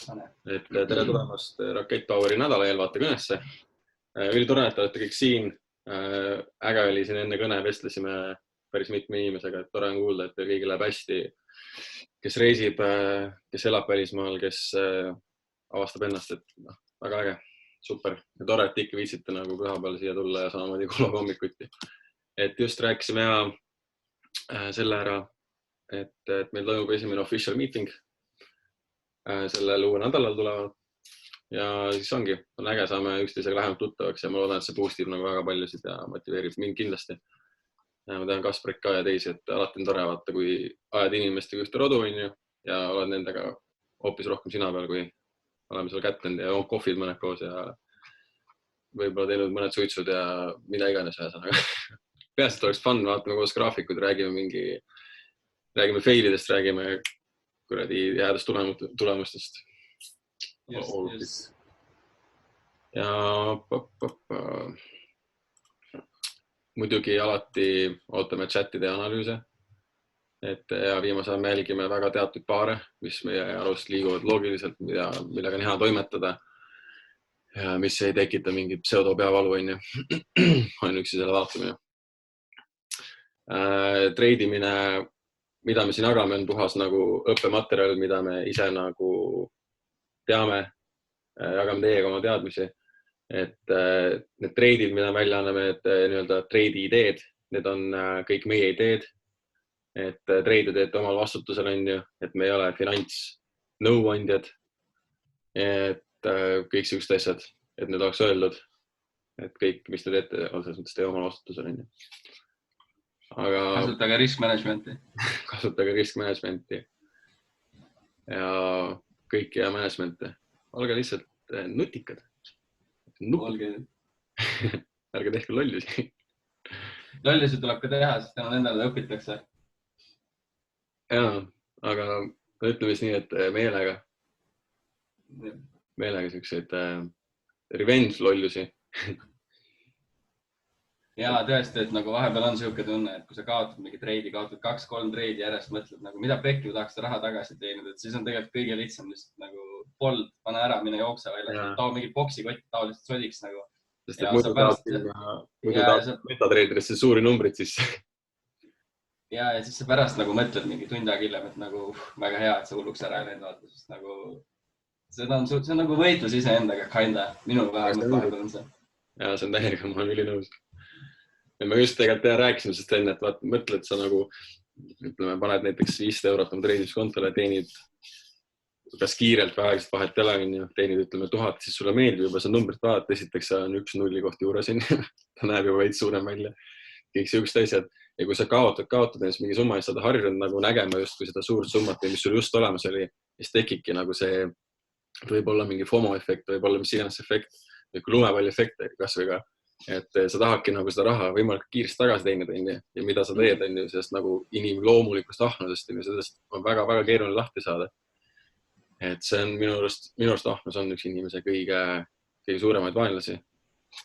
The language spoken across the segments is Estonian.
Et tere tulemast Rakett Poweri nädala eelvaatekõnesse. Ülitore, et olete kõik siin. Äge oli siin enne kõne, vestlesime päris mitme inimesega, et tore on kuulda, et kõigil läheb hästi. Kes reisib, kes elab välismaal, kes avastab ennast, et väga äge, super. Ja tore, et ikka viitsite nagu püha peale siia tulla ja samamoodi kuulab hommikuti. Et just rääkisime selle ära, et meil toimub esimene official meeting sellel uue nädalal tulevad ja siis ongi, on äge, saame üksteisega lähemalt tuttavaks ja ma loodan, et see boostib nagu väga paljusid ja motiveerib mind kindlasti. Ja ma tean Kasparit ka ja teisi, et alati on tore vaata, kui ajad inimestega ühte rodu ja oled nendega hoopis rohkem sina peal, kui oleme seal kättenud ja kohvid mõned koos ja võib-olla teinud mõned suitsud ja mida iganes ühesõnaga. Peaselt oleks fun, vaatame koos graafikud, räägime failidest, räägime kuradi jäädest tulemustest. Yes. Ja muidugi alati ootame chatide ja analüüse. Ja viimasel ajal jälgime väga teatud paare, mis meie arust liiguvad loogiliselt, millega on hea toimetada ja mis ei tekita mingit pseudopeavalu, on üksi selle vaatamine. Treidimine, mida me siin jagame, on puhas nagu õppematerjal, mida me ise nagu teame, jagame teiega oma teadmisi. Et need treidid, mida välja anname, nii-öelda treidi ideed, need on kõik meie ideed. Et treide teete omal vastutusel on ju, et me ei ole finantsnõuandjad. Et kõik sellised asjad, et need oleks öeldud, et kõik, mis te teete, on selles mõttes teie omal vastutusel on ju. Aga kasutage risk managementi. Kasutage risk managementi ja kõiki ja managemente. Olge lihtsalt nutikad. Ärge tehke lollusi. Lollusi tuleb ka teha, sest tänu nendele õpitakse. Jaa, aga ütleme siis nii, et meelega selliseid revenge lollusi. Jaa, tõesti, et nagu vahepeal on siuke tunne, et kui sa kaotad mingi treidi, kaotad 2-3 treidi järjest, mõtled nagu, mida pekki ma tahaks raha tagasi teenida, et siis on tegelikult kõige lihtsam lihtsalt nagu fold, pane ära, mine jookse välja, tao mingi boksikotti, tao lihtsalt sodiks nagu. Sest et muidu tahad metatreidrisse suuri numbrid sisse. Ja siis sa pärast nagu mõtled mingi tund aega hiljem, et nagu väga hea, et sa hulluks ära ei läinud vaata, sest nagu see on nagu võitlus iseendaga kinda. Minu vähemalt vahepeal on see. Ja see on täiega, ma olen ülinõus. Ja me just tegelikult rääkisime sest enne, et mõtled sa nagu, ütleme, paned näiteks 500 eurot oma treidimiskontole, teenid kas kiirelt või aegselt vahet ei teenid, ütleme 1000, siis sulle meeldib juba see numbrit vaadata, esiteks on 1 nulli koht juures, ta näeb juba veits suurem välja. Kõik sellised asjad. Ja kui sa kaotad ennast mingi summa, siis saad harjunud nagu nägema justkui seda suurt summat, mis sul just olemas oli, siis tekibki nagu see, võib olla mingi FOMO efekt, võib olla mis iganes efekt, kui lumepalli efekt kas või ka, et sa tahadki nagu seda raha võimalikult kiiresti tagasi teenida ja mida sa teed, sellest nagu inimloomulikust ahnusest, sellest on väga-väga keeruline lahti saada. Et see on minu arust ahnus on üks inimese kõige suuremaid vaenlasi.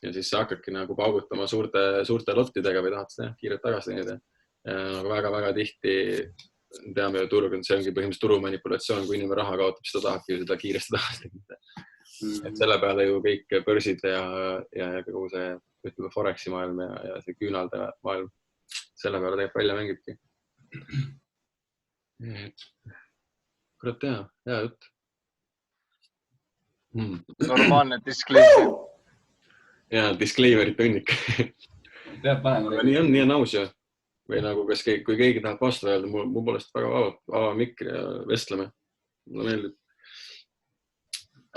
Ja siis sa hakkadki nagu paugutama suurte lottidega või tahad seda kiirelt tagasi teenida. Nagu väga-väga tihti teame ju turg, see ongi põhimõtteliselt turumanipulatsioon, kui inimene raha kaotab, siis ta tahabki seda kiiresti tagasi teenida. Et selle peale ju kõik börsid ja kogu see, ütleme, Foreksi maailm ja see küünalde maailm, selle peale teeb välja mängibki. Kurat hea jutt. Normaalne disclaimer. Jaa, disclaimerit õnnik. Peab panema. Nii on aus ju. Või nagu, kui keegi tahab vastu öelda, mul poolest väga vaba mikri ja vestleme. Mulle meeldib.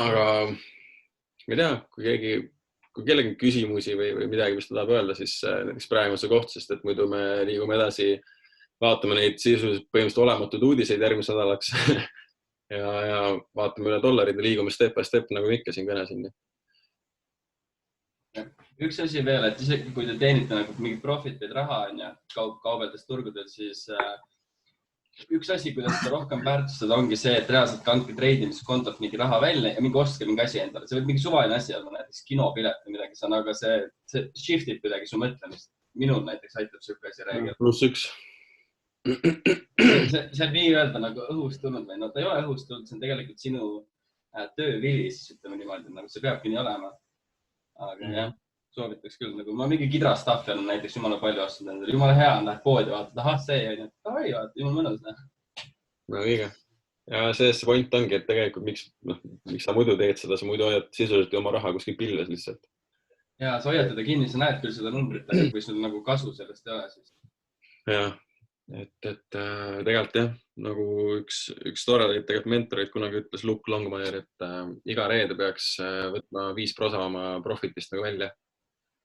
Aga ma ei tea, kui kellegi küsimusi või midagi, mis ta tahab öelda, siis näiteks praegu on see koht, sest et muidu me liigume edasi, vaatame neid sisuliselt põhimõtteliselt olematud uudiseid järgmise nädalaks ja vaatame üle dollarid ja liigume step by step nagu ikka siin kõnes. Üks asi veel, et isegi kui te teenite nagu mingit profit või raha kaubeldes turgudel, siis üks asi, kuidas seda rohkem väärtustada, ongi see, et reaalselt kandke treidimiskontot mingi raha välja ja mingi ostke mingi asi endale. See võib mingi suvaline asi olla, näiteks kinopilet või midagi, aga see shiftib kuidagi su mõtlemist. Minul näiteks aitab siuke asi reegel. +1. See on nii öelda nagu õhust tulnud või ta ei ole õhust tulnud, see on tegelikult sinu töövili, siis ütleme niimoodi, nagu see peabki nii olema. Aga jah, soovitaks küll, nagu ma mingi kidra staffi on näiteks jumala palju ostnud endale. Jumala hea on, lähed poodi, vaatad, ahah, see on, davai, vaata, jumala mõnus. No õige. Ja see point ongi, et tegelikult miks sa muidu teed seda, sa muidu hoiad sisuliselt oma raha kuskil pilles lihtsalt. Ja sa hoiad teda kinni, sa näed küll seda numbrit, aga kui sul nagu kasu sellest ei ole, siis. Jah, et tegelikult jah, nagu üks toredaid tegelikult mentorid kunagi ütles Luke Longmire, et iga reede peaks võtma 5% oma profitist nagu välja.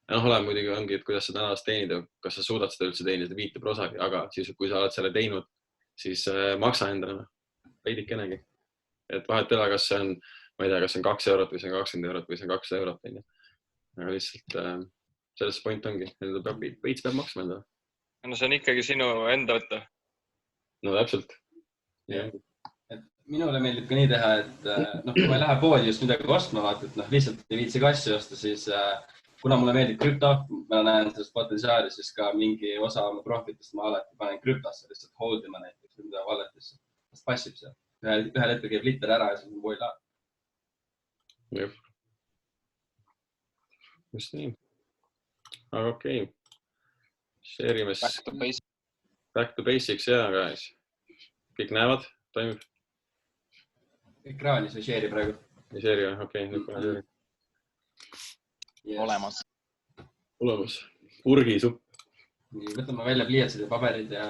Ja ole muidugi ongi, et kuidas sa nädalas teenida, kas sa suudad seda üldse teenida 5%, aga siis, kui sa oled selle teinud, siis maksa endale veidikenegi. Et vahet ei ole, kas see on, ma ei tea, kas see on 2 eurot või see on 20 eurot või see on 200 eurot. Aga lihtsalt selles point ongi, et veits peab maksma endale. No see on ikkagi sinu enda võtta. No täpselt. Et minule meeldib ka nii teha, et kui ma ei lähe poodi just midagi ostma, vaata, et lihtsalt ei viitsi kassi osta, siis kuna mulle meeldib krüpto, ma näen sellest potentsiaali, siis ka mingi osa oma profitist ma alati panen krüptosse lihtsalt holdima näiteks või mida walletisse. Sest passib seal. Ühel hetkel käib liter ära ja siis on voila. Jah. Just nii. Aga okei. Share'ime back to basics ja guys. Kõik näevad, toimib? Ekraanis või share'i praegu? Ei share'i või? Okei, nüüd pane share'i. Olemas. Purgisupp. Võtame välja pliiatsid ja paberid ja...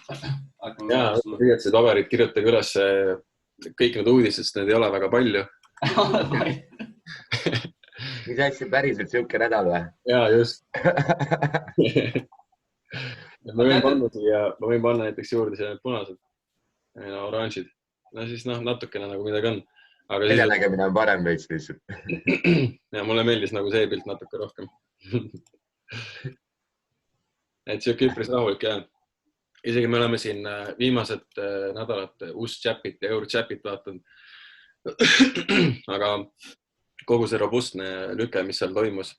Jaa, pliiatsid ja paberid, kirjutage üles kõik need uudised, sest need ei ole väga palju. Mis asja päriselt siuke nädal või? Jaa, just. Ma võin panna näiteks juurde see punased, oranžid. No siis natukene nagu midagi on. Väljanägemine on parem veits lihtsalt. Ja mulle meeldis nagu see pilt natuke rohkem. Et siuke üpris rahulik jah. Isegi me oleme siin viimased nädalat Ust-Chapit ja Euro-Chapit vaatanud. Aga kogu see robustne lüke, mis seal toimus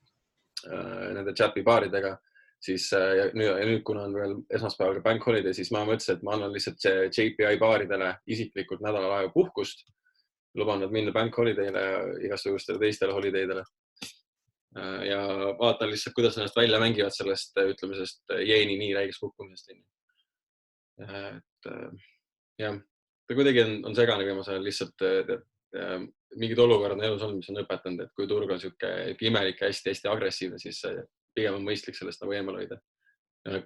nende Chapi baaridega, siis nüüd kuna on veel esmaspäeval bank holiday, siis ma mõtlesin, et ma annan lihtsalt JPI baaridele isiklikult nädala aega puhkust. Luban nad minna bank holiday'le ja igasugustele teistele holidaydele. Ja vaatan lihtsalt, kuidas ennast välja mängivad sellest ütlemisest jeeni nii räigeks kukkumisest. Et jah, ta kuidagi on segane viimasel lihtsalt mingid olukorrad elus on, mis on õpetanud, et kui turg on siuke imelik, hästi agressiivne, siis pigem on mõistlik sellest nagu eemal hoida.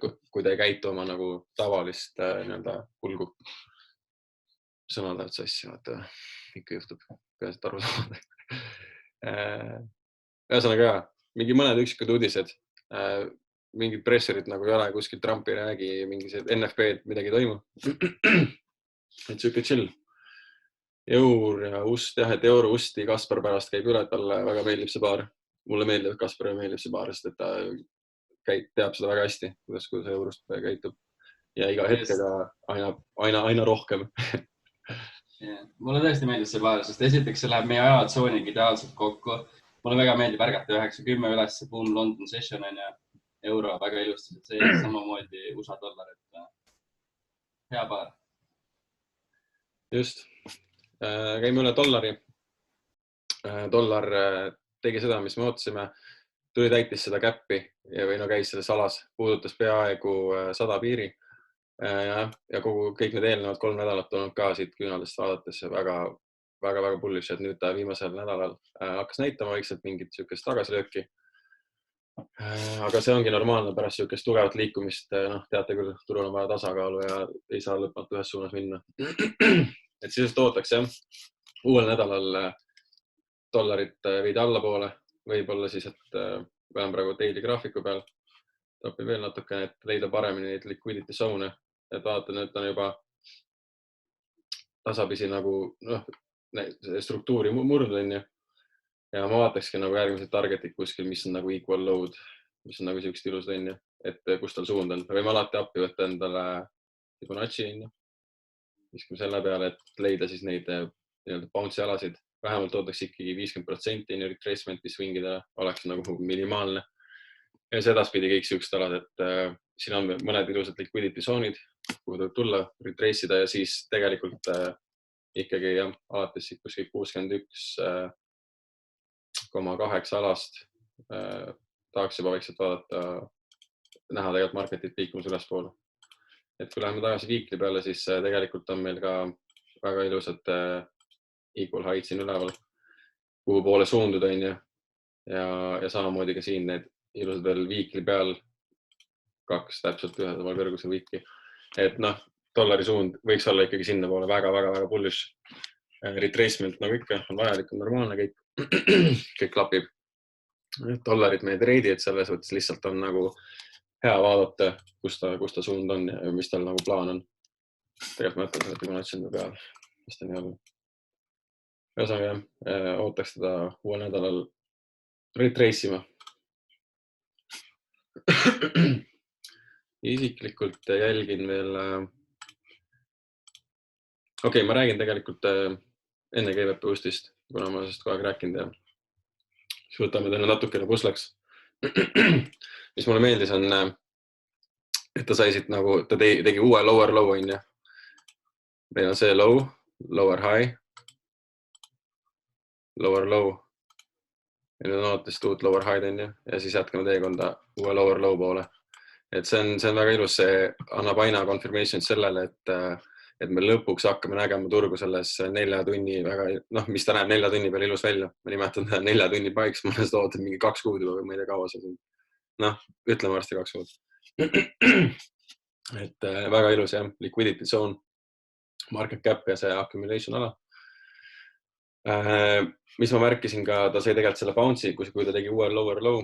Kui ta ei käitu oma nagu tavalist kulgu. Sõnadavad sassi, vaata, ikka juhtub, peaasi, et aru saada. Ühesõnaga, mingi mõned üksikud uudised, mingid pressurid nagu ei ole, kuskil Trump ei räägi, mingi NFP midagi ei toimu. Et siuke chill. Eur ja Ust, jah, et Euro Usti Kaspar pärast käib üle, talle väga meeldib see baar. Mulle meeldib, et Kaspar meeldib see baar, sest et ta teab seda väga hästi, kuidas Eurust käitub. Ja iga hetkega aina rohkem. Mulle tõesti meeldib see baar, sest esiteks see läheb meie ajatsooniga ideaalselt kokku. Mulle väga meeldib ärgata 9-10 üles, boom, London session on ja euro väga ilusti, et see samamoodi USA dollar, et hea baar. Just. Käime üle dollari. Dollar tegi seda, mis me ootasime. Tuli täitis seda käppi või käis selles alas, puudutas peaaegu 100 piiri. Ja kõik need eelnevad 3 nädalat olnud ka siit küünaldest vaadates väga bullish, et nüüd ta viimasel nädalal hakkas näitama vaikselt mingit siukest tagasilööki. Aga see ongi normaalne pärast siukest tugevat liikumist. Teate küll, turul on vaja tasakaalu ja ei saa lõpmatu ühes suunas minna. Et siis ootaks jah, uuel nädalal dollarit veidi allapoole. Võib-olla siis, et olen praegu daily graafiku peal. Topib veel natukene, et leida paremini neid liquidity zone. Et vaatan, et on juba tasapisi nagu struktuuri murdnud. Ja ma vaatakski nagu järgmised targetid kuskil, mis on nagu equal load, mis on nagu siukest ilus lõnja, et kus tal suund on. Võime alati appi võtta endale Fibonacci, viskame selle peale, et leida siis neid bounce'i alasid. Vähemalt ootaks ikkagi 50% retracement'i swingidele, oleks nagu minimaalne. Ja sedaspidi kõik siuksed alad, et siin on mõned ilusad liquidity zone'id, kuhu tuleb tulla, retrace'ida ja siis tegelikult ikkagi jah, alates kuskil 61,8 alast tahaks juba vaikselt vaadata, näha tegelikult marketit liikumus ülespoole. Et kui läheme tagasi viikli peale, siis tegelikult on meil ka väga ilusad equal height siin üleval, kuhu poole suunduda on ju. Ja samamoodi ka siin need ilusad veel viikli peal, 2 täpselt ühe kõrguse viiki. Et dollari suund võiks olla ikkagi sinna poole väga bullish. Retracement nagu ikka on vajalik, on normaalne kõik klapib. Dollarid meie treidi, et selles võttes lihtsalt on nagu hea vaadata, kus ta suund on ja mis tal nagu plaan on. Tegelikult ma mõtlen, et kui ma otsin ta peal, mis ta nii olla. Ühesõnaga jah, ootaks teda uuel nädalal retrace ima. Isiklikult jälgin veel... Okei, ma räägin tegelikult enne GVP boostist, kuna ma sellest kogu aeg rääkinud ja siis võtame täna natukene puslaks. Mis mulle meeldis on, et ta sai siit nagu, ta tegi uue lower low on ja. Meil on see low, lower high, lower low. Ja nüüd on ootasid uut lower high on ja siis jätkame teekonda uue lower low poole. Et see on väga ilus, see annab aina confirmation sellele, et me lõpuks hakkame nägema turgu selles 4 tunni väga, mis ta näeb 4 tunni peal ilus välja. Ma nimetan 4 tunni paiks, ma olen seda ootab mingi 2 kuud juba, ma ei tea kaua see on. Ütleme varsti 2 kuud. Et väga ilus jah, liquidity zone, market cap ja see accumulation ala. Mis ma märkisin ka, ta sai tegelikult selle bounce'i, kui ta tegi uue lower low,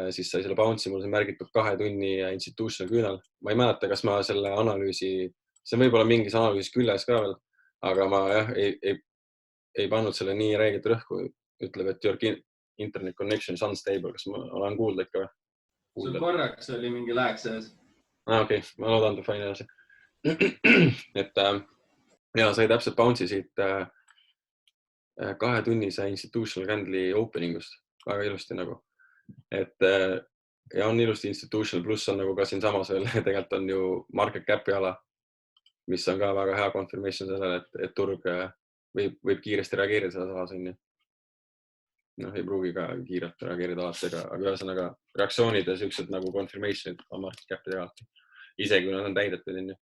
siis sai selle bounce'i, mul see märgitud 2 tunni institutional küünal. Ma ei mäleta, kas ma selle analüüsi, see võib olla mingis analüüsis küljes ka veel, aga ma jah, ei pannud selle nii räigelt rõhku, ütleb, et your internet connection is unstable. Kas ma olen kuulda ikka või? Sul korraks oli mingi lääk sees. Okei, ma loodan, et fine edasi. Et ja, sai täpselt bounce'i siit 2 tunnise institutional candle'i openingust. Väga ilusti nagu. Et ja on ilusti institutional, pluss on nagu ka siin samas veel, tegelikult on ju market cap'i ala, mis on ka väga hea confirmation sellele, et turg võib kiiresti reageerida selles alas on ju. Ei pruugi ka kiirelt reageerida alati, aga ühesõnaga reaktsioonid ja sellised nagu confirmationid on market cap'i tegalt. Isegi kui nad on täidetud on ju.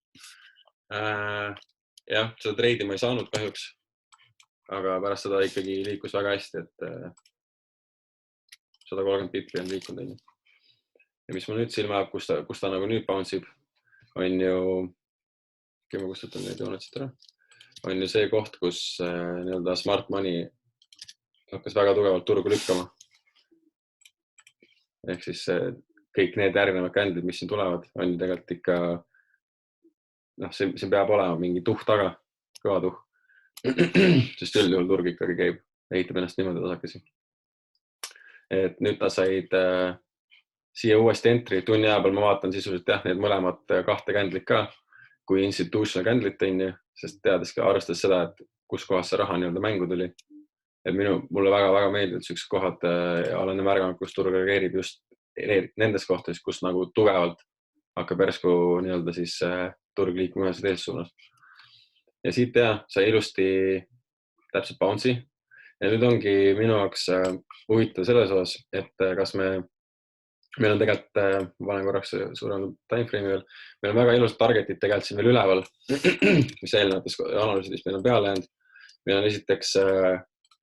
Jah, seda treidi ma ei saanud kahjuks, aga pärast seda ikkagi liikus väga hästi, et 130 pipi on liikunud on ju. Ja mis mul nüüd silma jääb, kus ta nagu nüüd bouncib, on ju, ma kustutan need jooned siit ära, on ju see koht, kus nii-öelda smart money hakkas väga tugevalt turgu lükkama. Ehk siis kõik need järgnevad candle'id, mis siin tulevad, on ju tegelikult ikka, see peab olema mingi tuhh taga, kõva tuhh. Sest üldjuhul turg ikkagi käib, ehitab ennast niimoodi tasakesi. Et nüüd ta said siia uuesti entry, tunni aja peal ma vaatan sisuliselt jah, need mõlemad 2 candle'id ka, kui institutional candle'id on ju, sest teades ka arvestades seda, et kus kohas see raha nii-öelda mängu tuli. Et mulle väga meeldivad sellised kohad ja olen märganud, kus turg reageerib just nendes kohtades, kus nagu tugevalt hakkab järsku nii-öelda siis turg liikuma ühes teises suunas. Ja siit sai ilusti täpselt bounce'i. Ja nüüd ongi minu jaoks huvitav selles osas, et kas meil on tegelikult, ma panen korraks suurem timeframe'i veel, meil on väga ilusad targetid tegelikult siin veel üleval, mis eelnevates analüüsides meil on peale jäänud. Meil on esiteks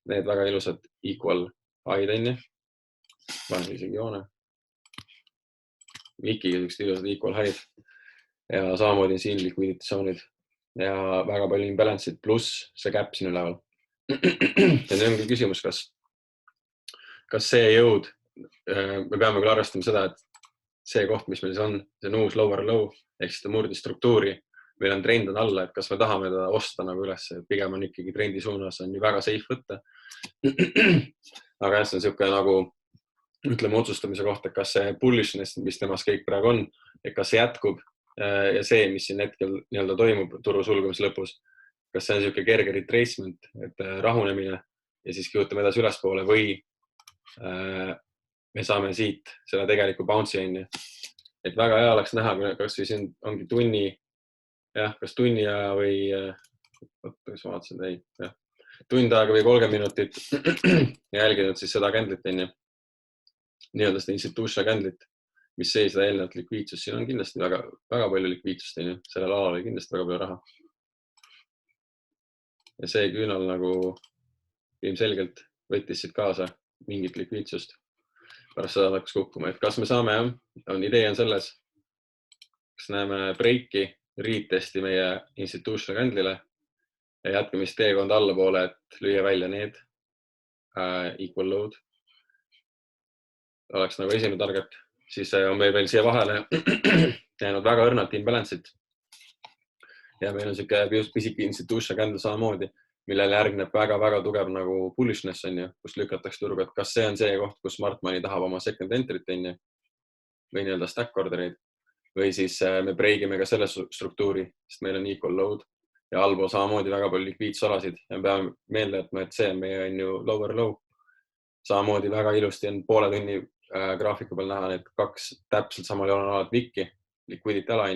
need väga ilusad equal high on ju. Panen isegi joone. Wikiga sellised ilusad equal high ja samamoodi siin liquidity zone'id ja väga palju imbalance'id pluss see gap siin üleval. Ja nüüd ongi küsimus, kas see jõud, me peame küll arvestama seda, et see koht, mis meil on, see on uus lower low, ehk siis ta murdi struktuuri, meil on trend on alla, et kas me tahame teda osta nagu üles, pigem on ikkagi trendi suunas, on ju väga safe võtta. Aga jah, see on selline nagu, ütleme otsustamise kohta, kas see bullishness, mis temas kõik praegu on, et kas see jätkub ja see, mis siin hetkel nii-öelda toimub turu sulgumise lõpus, kas see on selline kerge retracement, et rahunemine ja siis kihutame edasi ülespoole või me saame siit selle tegeliku bounce'i on ju. Et väga hea oleks näha, kas või siin ongi tunni, jah, kas tunni aja või Kas ma vaatasin, ei, jah. Tund aega või 30 minutit jälginud siis seda candle'it, nii-öelda seda institutional candle'it, mis sees seda eelnevat likviidsust. Siin on kindlasti väga palju likviidsust, sellel alal oli kindlasti väga palju raha. Ja see küünal nagu ilmselgelt võttis siit kaasa mingit likviidsust. Pärast seda hakkas kukkuma, et kas me saame, idee on selles, kas näeme breiki, retesti meie institutional candle'ile ja jätkamist teekond allapoole, et lüüa välja need equal load. Oleks nagu esimene target, siis on meil veel siia vahele jäänud väga õrnalt imbalance'id. Ja meil on siuke pisiki institutional candle samamoodi, millele järgneb väga tugev nagu bullishness, kus lükatakse turgu, et kas see on see koht, kus smart money tahab oma second entry't või nii-öelda stack orderid või siis me breigime ka selle struktuuri, sest meil on equal load ja allpool samamoodi väga palju likviidsalasid ja me peame meelde jätma, et see on meie lower low. Samamoodi väga ilusti on poole tunni graafiku peal näha need kaks täpselt samal joonel alad vikki, liquidity ala.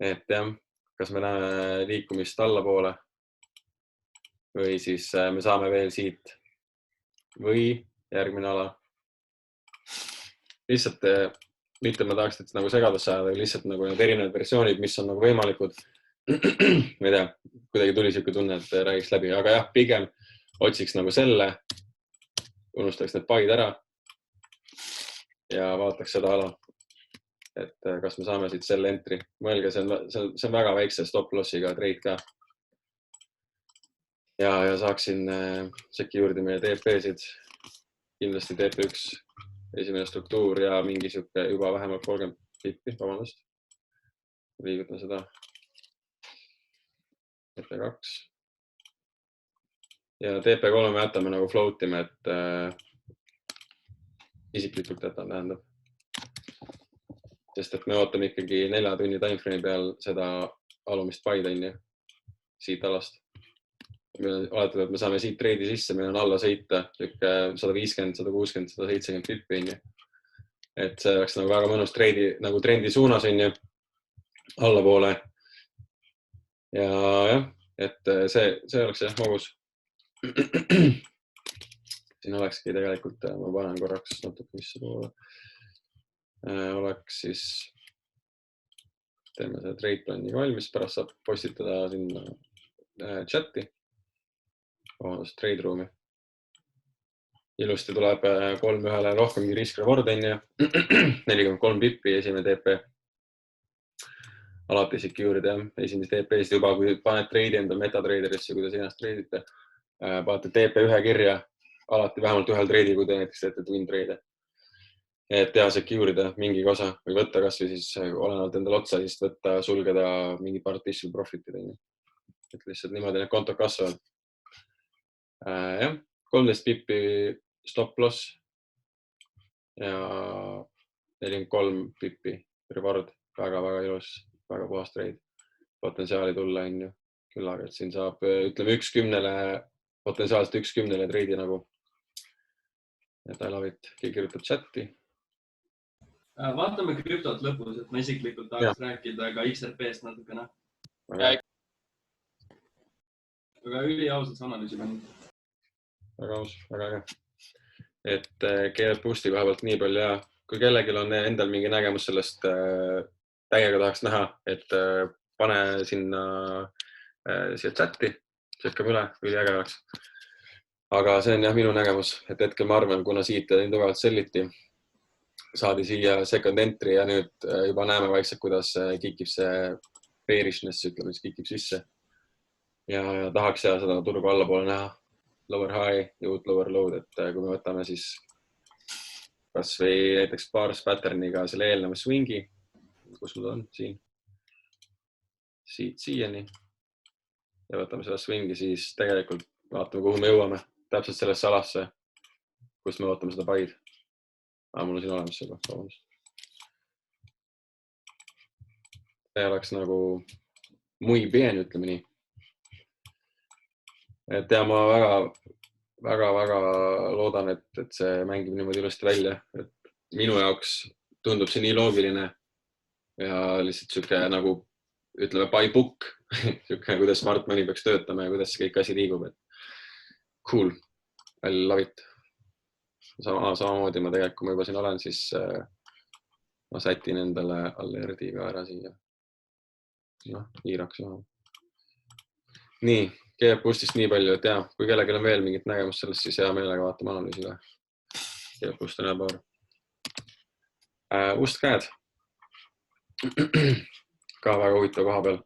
Et jah, kas me näeme liikumist allapoole või siis me saame veel siit või järgmine ala. Lihtsalt mitte ma tahaks nagu segadusse ajada, aga lihtsalt nagu need erinevad versioonid, mis on nagu võimalikud. Ma ei tea, kuidagi tuli siuke tunne, et räägiks läbi, aga jah, pigem otsiks nagu selle, unustaks need paid ära ja vaataks seda ala. Et kas me saame siit selle entry. Mõelge, see on väga väikse stop lossiga trade ka. Ja saaksin security meie TP-sid. Kindlasti TP1 esimene struktuur ja mingi siuke juba vähemalt 30 pippi, vabandust. Liigutan seda. TP2. Ja TP3 me jätame nagu floatime, et isiklikult jätan tähendab. Sest et me ootame ikkagi 4 tunni timeframe peal seda alumist paid siit alast. Oletame, et me saame siit treidi sisse, meil on alla sõita 150, 160, 170 pippi. Et see oleks nagu väga mõnus treidi, nagu trendi suunas allapoole. Ja jah, et see oleks jah magus. Siin olekski tegelikult, ma panen korraks natuke misse poole. Oleks siis, teeme see trade plani valmis, pärast saab postitada sinna chati, trade room'i. Ilusti tuleb 3-1 rohkemgi risk reward 43 pippi esimene TP. Alati secure'id jah, esimest TP-st juba, kui paned trade'i enda metatraderisse, kuidas ennast trade'ite, panete TP1 kirja, alati vähemalt ühel trade'i, kui te näiteks teete twin trade'e. Et teha secure'ida mingi osa või võtta kas või siis olenevalt endale otsa, siis võtta, sulgeda mingi partition profit'id. Et lihtsalt niimoodi need kontod kasvavad. Jah, 13 pippi stop loss ja 43 pippi reward. Väga ilus, väga puhas trade. Potentsiaali tulla küll, aga et siin saab, ütleme, potentsiaalselt 1-10 trade'i nagu. Et I love it. Keegi kirjutab chati. Vaatame krüptot lõpus, et ma isiklikult tahaks rääkida ka XRP-st natukene. Aga üliausalt analüüsi pannud. Väga aus, väga äge. Et keeled boosti koha pealt nii palju ja kui kellelgi on endal mingi nägemus sellest täiega tahaks näha, et pane sinna siia chati, sekkame üle, üliäge oleks. Aga see on jah minu nägemus, et hetkel ma arvan, kuna siit tugevalt selliti, saadi siia second entry ja nüüd juba näeme vaikselt, kuidas kikib see bearishness, ütleme, mis kikib sisse. Ja tahaks seda turgu allapoole näha, lower high ja uut lower load, et kui me võtame siis kas või näiteks bars patterniga selle eelneva swingi, kus mul on siin, siit siiani ja võtame selle swingi, siis tegelikult vaatame, kuhu me jõuame, täpselt sellesse alasse, kus me ootame seda paid. Mul on siin olemas juba, vabandust. See oleks nagu muy bien, ütleme nii. Et ja ma väga loodan, et see mängib niimoodi ilusti välja. Et minu jaoks tundub see nii loogiline ja lihtsalt siuke nagu, ütleme, by book Siukene, kuidas smart money peaks töötama ja kuidas see kõik asi liigub. Et cool. I love it. Samamoodi ma tegelikult, kui ma juba siin olen, siis ma sätin endale alerdi ka ära siia. Noh, hiiraks maha. Nii, GFBoostist nii palju, et kui kellelgi on veel mingit nägemust sellest, siis hea meelega vaatame analüüsi üle. GFBoost on hea power. Ustkäed. Ka väga huvitav koha peal,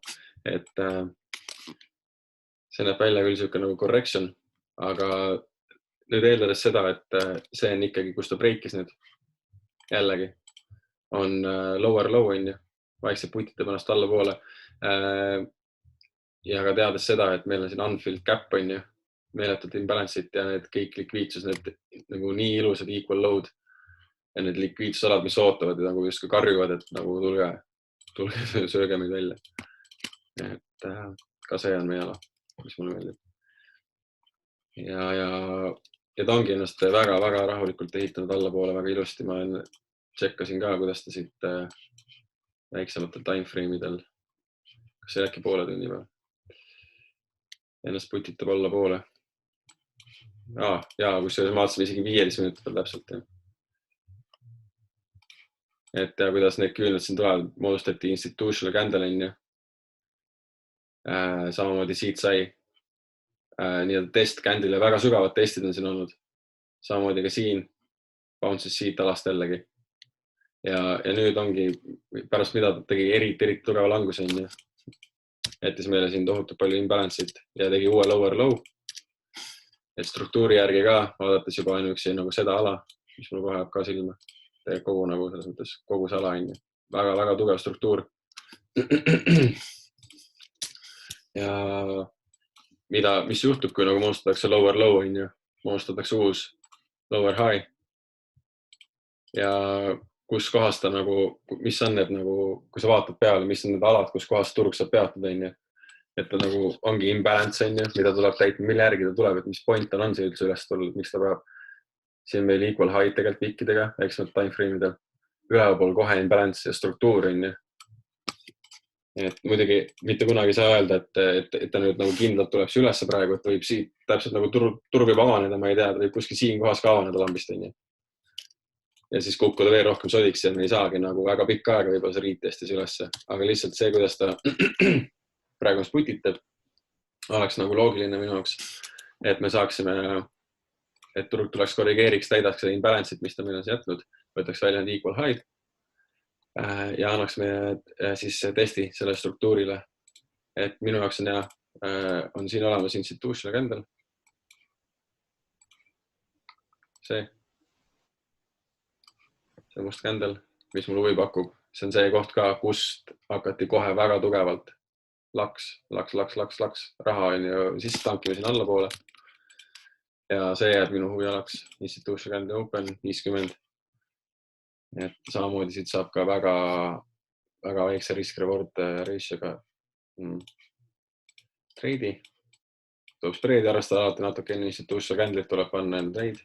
et see näeb välja küll siuke nagu correction, aga nüüd eeldades seda, et see on ikkagi, kus ta breikis nüüd jällegi, on lower low on ju, vaikselt putitab ennast alla poole. Ja ka teades seda, et meil on siin unfilled gap on ju, meeletult imbalance'it ja need kõik likviidsus, need nagu nii ilusad equal load ja need likviidsusalad, mis ootavad ja nagu justkui karjuvad, et nagu tulge sööge meid välja. Et ka see on meie ala, mis mulle meeldib. Ja ta ongi ennast väga-väga rahulikult ehitanud allapoole väga ilusti. Ma tšekkasin ka, kuidas ta siit väiksematel timeframe'idel, kas see äkki poole tunni peal, ennast putitab allapoole. Ja kus me vaatasime isegi 15 minutit peal täpselt. Et ja kuidas need küünlad siin tulevad, moodustati institutional candle on ju. Samamoodi siit sai nii-öelda test candle'ile, väga sügavad testid on siin olnud. Samamoodi ka siin, bounces siit alast jällegi. Ja nüüd ongi pärast mida ta tegi eriti tugeva languse on ju. Jättis meile siin tohutult palju imbalance'it ja tegi uue lower low. Et struktuuri järgi ka, vaadates juba ainuüksi nagu seda ala, mis mul kohe jääb ka silma. Kogu nagu selles mõttes, kogu see ala on ju. Väga-väga tugev struktuur. Ja mis juhtub, kui nagu moodustatakse lower low on ju, moodustatakse uus lower high. Ja kus kohas ta nagu, mis on need nagu, kui sa vaatad peale, mis on need alad, kus kohas turg saab peatuda on ju. Et ta nagu ongi imbalance on ju, mida tuleb täitma, mille järgi ta tuleb, et mis point on see üldse üles tulnud, miks ta peab. Siin meil equal high tegelikult pikkidega, väiksemad timeframe'idel. Ülepool kohe imbalance ja struktuur on ju. Et muidugi mitte kunagi saa öelda, et ta nüüd nagu kindlalt tuleb see ülesse praegu, et võib siit täpselt nagu turg võib avaneda, ma ei tea, ta võib kuskil siin kohas ka avaneda lambist on ju. Ja siis kukkuda veel rohkem sodiks ja me ei saagi nagu väga pikka aega võib-olla see retestis ülesse. Aga lihtsalt see, kuidas ta praegu sputitab, oleks nagu loogiline minu jaoks, et me saaksime, et turg tuleks korrigeeriks, täidaks seda imbalance'it, mis ta meil on jätnud, võtaks välja need equal high ja annaks meie siis testi selle struktuurile. Et minu jaoks on hea, on siin olemas institutional candle. See must candle, mis mul huvi pakub. See on see koht ka, kust hakati kohe väga tugevalt laks. Raha on ju sisse tankime siin allapoole. Ja see jääb minu huvi alaks. Institutional candle open 50. Et samamoodi siit saab ka väga väikse risk-reward ratio'ga treidi. Tuleb spreedi arvestada alati natuke enne institutional candle'it tuleb panna enda treid.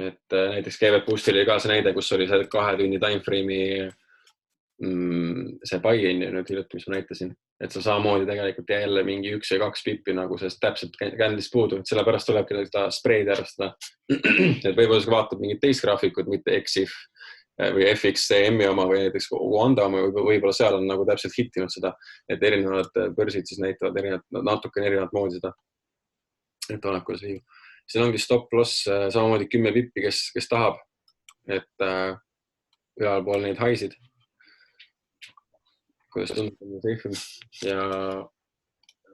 Et näiteks GFBoostil oli ka see näide, kus oli see 2 tunni timeframe'i see buy on ju nüüd hiljuti, mis ma näitasin. Et sa samamoodi tegelikult jälle mingi 1 või 2 pippi nagu sellest täpselt candle'ist puudu. Et sellepärast tulebki seda spreedi arvestada. Et võib-olla sa vaatad mingit teist graafikut, mitte XIF või FXCM-i oma või näiteks Wanda oma, võib-olla seal on nagu täpselt hittinud seda, et erinevad börsid siis näitavad natukene erinevat moodi seda. Et oleneb, kuidas viib. Siin ongi stop loss samamoodi 10 pippi, kes tahab, et ülalpool neid haisid. Kuidas tundub safe ja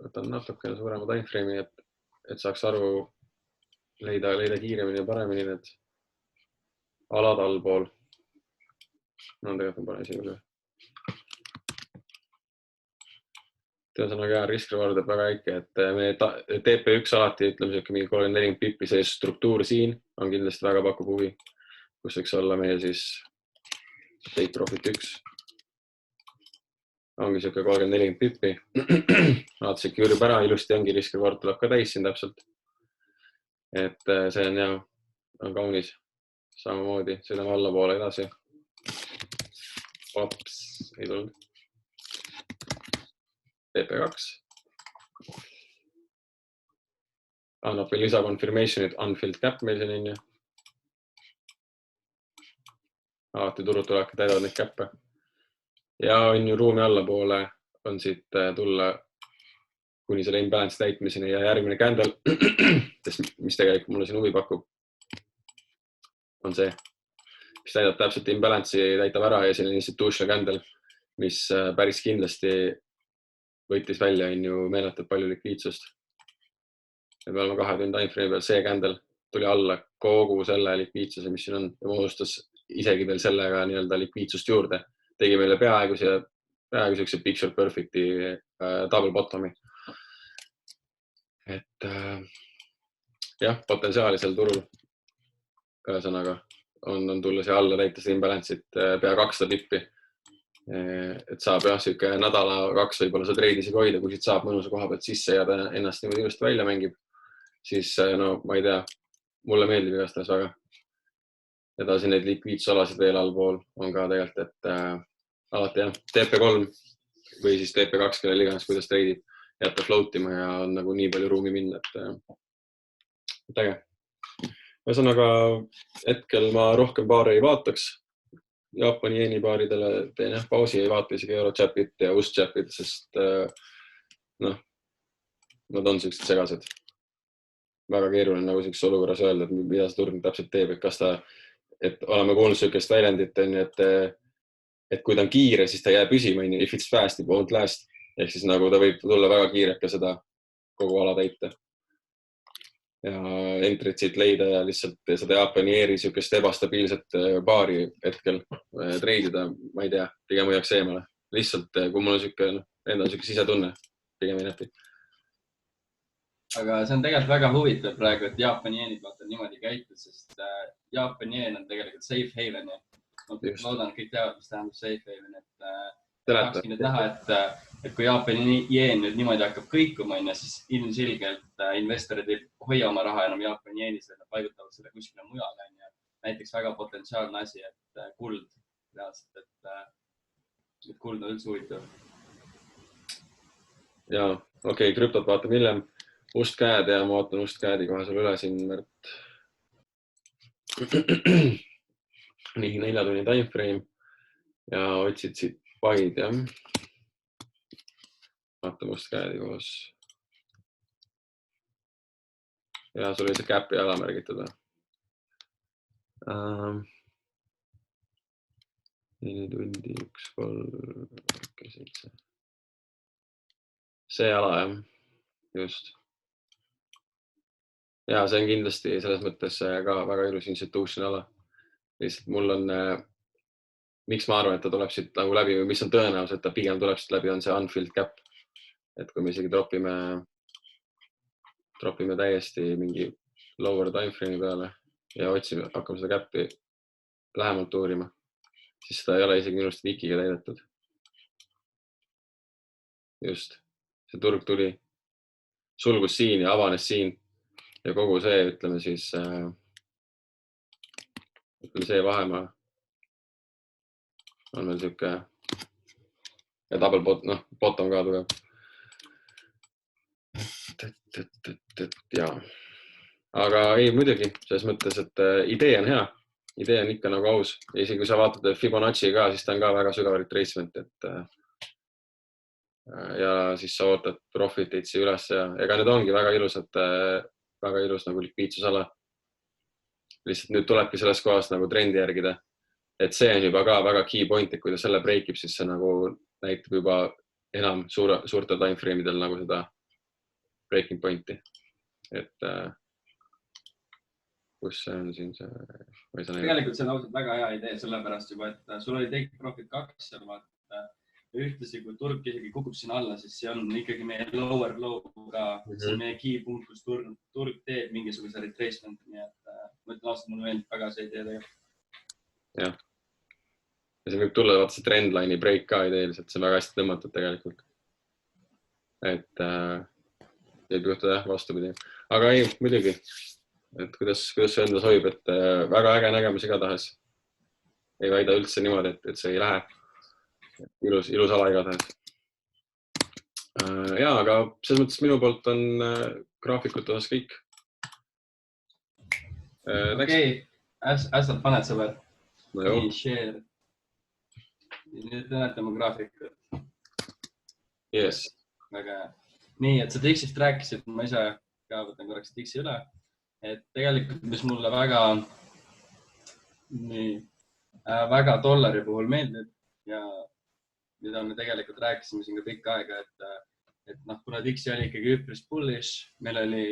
võtan natukene suurema timeframe'i, et saaks aru leida kiiremini ja paremini need alad allpool. No tegelikult ma panen isi üle. Tõenäoliselt on risk-reward väga väike, et meie TP1 alati ütleme mingi 30-40 pippi see struktuur siin on kindlasti väga pakub huvi, kus võiks olla meie siis take profit 1. Ongi siuke 30-40 pippi. Vaatasin küürib ära, ilusti ongi risk-reward tuleb ka täis siin täpselt. Et see on hea, on kaunis. Samamoodi, sõidame allapoole edasi. Ops, ei tulnud. TP2. Annab veel lisa confirmation'id unfilled cap meil siin on ju. Alati turud tulevad täidavad neid käppe. Ja on ju ruumi allapoole on siit tulla kuni selle imbalance täitmiseni ja järgmine candle, mis tegelikult mulle siin huvi pakub, on see, mis täidab täpselt imbalance'i, täitab ära ja siin on institutional candle, mis päris kindlasti võttis välja on ju meeletult palju likviidsust. Ja me oleme 2 tunni timeframe peal, see candle tuli alla kogu selle likviidsuse, mis siin on ja moodustas isegi veel sellega nii-öelda likviidsust juurde. Tegi meile peaaegu siukse picture perfect'i double bottomi. Et jah, potentsiaali seal turul ühesõnaga on tulla siia alla täita seda imbalance'it pea 200 pippi. Et saab jah, siuke nädala 2 võib-olla sa treidisega hoida, kui siit saab mõnusa koha pealt sisse ja ta ennast niimoodi ilusti välja mängib, siis no ma ei tea, mulle meeldib igastahes väga. Edasi neid likviidsusalasid veel allpool on ka tegelikult, et alati jah, TP3 või siis TP2, kellel iganes, kuidas treidib, jätta floatima ja on nagu nii palju ruumi minna, et äge. Ühesõnaga, hetkel ma rohkem paare ei vaataks. Jaapani jeeni paaridele teen jah pausi, ei vaata isegi Eurochapit ja Uschapit, sest noh, nad on sellised segased. Väga keeruline nagu sellises olukorras öelda, et mida see turg täpselt teeb, et kas ta, et oleme kuulnud sellist väljendit, et kui ta on kiire, siis ta jää püsima, if it's fast, it won't last. Ehk siis nagu ta võib tulla väga kiirelt ka seda kogu ala täita. Ja entrit siit leida ja lihtsalt seda Jaapani eeri siukest ebastabiilset baari hetkel treidida, ma ei tea, pigem hoiaks eemale. Lihtsalt, kui mul on siuke, enda siuke sisetunne, pigem ei näpi. Aga see on tegelikult väga huvitav praegu, et Jaapani jeenid vaata niimoodi käitud, sest Jaapani jeen on tegelikult safe haven. Loodan, et kõik teavad, mis tähendab safe haven, et tahakski nüüd näha, et kui Jaapani jeen nüüd niimoodi hakkab kõikuma, siis ilmselgelt investorid ei hoia oma raha enam Jaapani jeenis, et nad paigutavad selle kuskile mujale. Näiteks väga potentsiaalne asi, et kuld reaalselt, et kuld on üldse huvitav. Ja, okei, krüptot vaatab hiljem. Ustkäed ja ma vaatan ustkäedi kohe sul üle siin, Märt. Nii, 4 tunni timeframe ja otsid siit vaid, jah. Vaatame ustkäedi koos. Ja sul oli see käpi ala märgitud. 4 tundi, 1, 3, 7. See ala, jah. Just. Ja see on kindlasti selles mõttes ka väga ilus institution ala. Lihtsalt mul on, miks ma arvan, et ta tuleb siit nagu läbi või mis on tõenäosus, et ta pigem tuleb siit läbi, on see unfilled cap. Et kui me isegi tropime täiesti mingi lower timeframe'i peale ja hakkame seda cap'i lähemalt uurima, siis seda ei ole isegi minust wikiga täidetud. Just. See turg tuli, sulgus siin ja avanes siin. Ja kogu see, ütleme siis, see vahemaa on meil siuke ja double bottom ka tugev. Ja. Aga ei, muidugi, selles mõttes, et idee on hea. Idee on ikka nagu aus. Ja isegi kui sa vaatad Fibonacci ka, siis ta on ka väga sügav retracement, ja siis sa ootad profiteid siia üles ja ega need ongi väga ilusad, väga ilus nagu likviidsusala. Lihtsalt nüüd tulebki selles kohas nagu trendi järgida. Et see on juba ka väga key point, et kui ta selle breakib, siis see nagu näitab juba enam suurte timeframe'idel nagu seda breaking pointi. Et kus see on siin see... Tegelikult see on ausalt väga hea idee, sellepärast juba, et sul oli take profit 2 ja ühtlasi, kui turg isegi kukub sinna alla, siis see on ikkagi meie lower low ka. See on meie key punkt, kus turg teeb mingisuguse retracement. Nii et ma ütlen ausalt, mulle meeldib väga see idee tegelikult. Jah. Ja see võib tulla vaata see trendline'i break ka ideeliselt. See on väga hästi tõmmatud tegelikult. Et võib juhtuda jah vastupidi. Aga ei, muidugi. Et kuidas see endas hoib, et väga äge nägemus igatahes. Ei väida üldse niimoodi, et see ei lähe. Ilus ala igatahes. Ja, aga selles mõttes minu poolt on graafikute osas kõik. Okei, äsad paned sõber. No joo. Nii, share. Nüüd näete mu graafikut. Yes. Väga hea. Nii, et sa Dixist rääkisid, ma ise ka võtan korraks Dixi üle. Et tegelikult, mis mulle väga dollari puhul meeldib ja mida me tegelikult rääkisime siin ka pikka aega, et kuna Dixi oli ikkagi üpris bullish, meil oli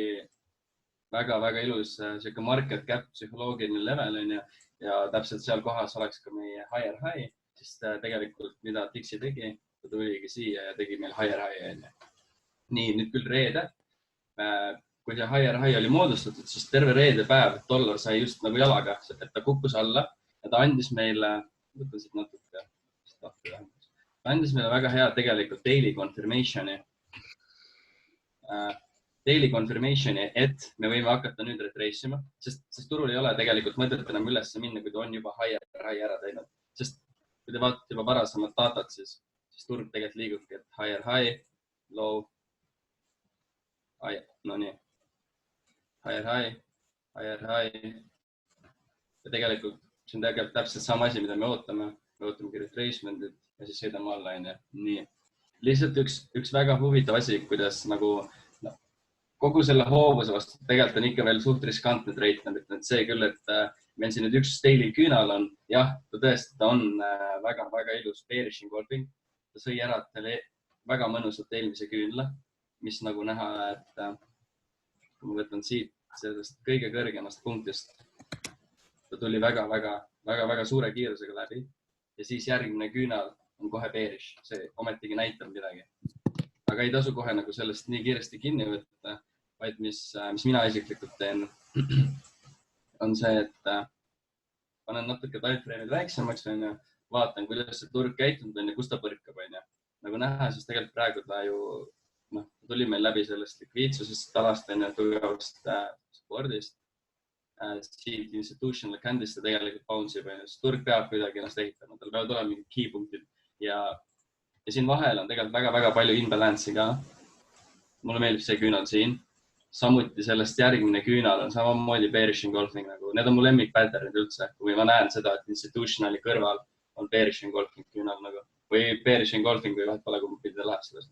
väga ilus siuke market cap psühholoogiline level ja täpselt seal kohas oleks ka meie higher high, siis tegelikult mida Dixi tegi, ta tuligi siia ja tegi meil higher high. Nii, nüüd küll reede. Kui see higher high oli moodustatud, siis terve reede päev dollar sai just nagu jalaga, et ta kukkus alla ja ta andis meile, võtan siit natuke, ta andis meile väga hea tegelikult daily confirmationi. Daily confirmationi, et me võime hakata nüüd retrace'ima, sest turul ei ole tegelikult mõtet enam üles minna, kui ta on juba higher high ära teinud. Sest kui te vaatate juba varasemat datat, siis turg tegelikult liigubki, et higher high, low, no nii, higher high. Ja tegelikult see on tegelikult täpselt sama asi, mida me ootame. Me ootamegi retracementit ja siis sõidame alla. Nii. Lihtsalt üks väga huvitav asi, kuidas nagu kogu selle hoovuse vastu tegelikult on ikka veel suht riskantne trade. Et see küll, et meil siin nüüd üks daily küünal on. Jah, tõesti, ta on väga ilus bearish engulfing. Ta sõi ära väga mõnusalt eelmise küünla, mis nagu näha, et kui ma võtan siit sellest kõige kõrgemast punktist, ta tuli väga suure kiirusega läbi ja siis järgmine küünal on kohe bearish. See ometigi näitab midagi. Aga ei tasu kohe nagu sellest nii kiiresti kinni võtta, vaid mis mina isiklikult teen, on see, et panen natuke timeframe'id väiksemaks, vaatan, kuidas see turg käitunud on ja kus ta põrkab. Nagu näha, siis tegelikult praegu ta ju tuli meil läbi sellest likviidsusest, talast tugevast supportist, siit institutional candist ja tegelikult bounce'ib. Turg peab kuidagi ennast ehitama, tal peavad olema mingid key punktid ja siin vahel on tegelikult väga palju imbalance'i ka. Mulle meeldib see küünal siin. Samuti sellest järgmine küünal on samamoodi bearish engulfing. Need on mu lemmik patternid üldse, kui ma näen seda, et institutionali kõrval on bearish engulfing küünal või bearish engulfing või vahet pole, kui ma pidin läheb sellest.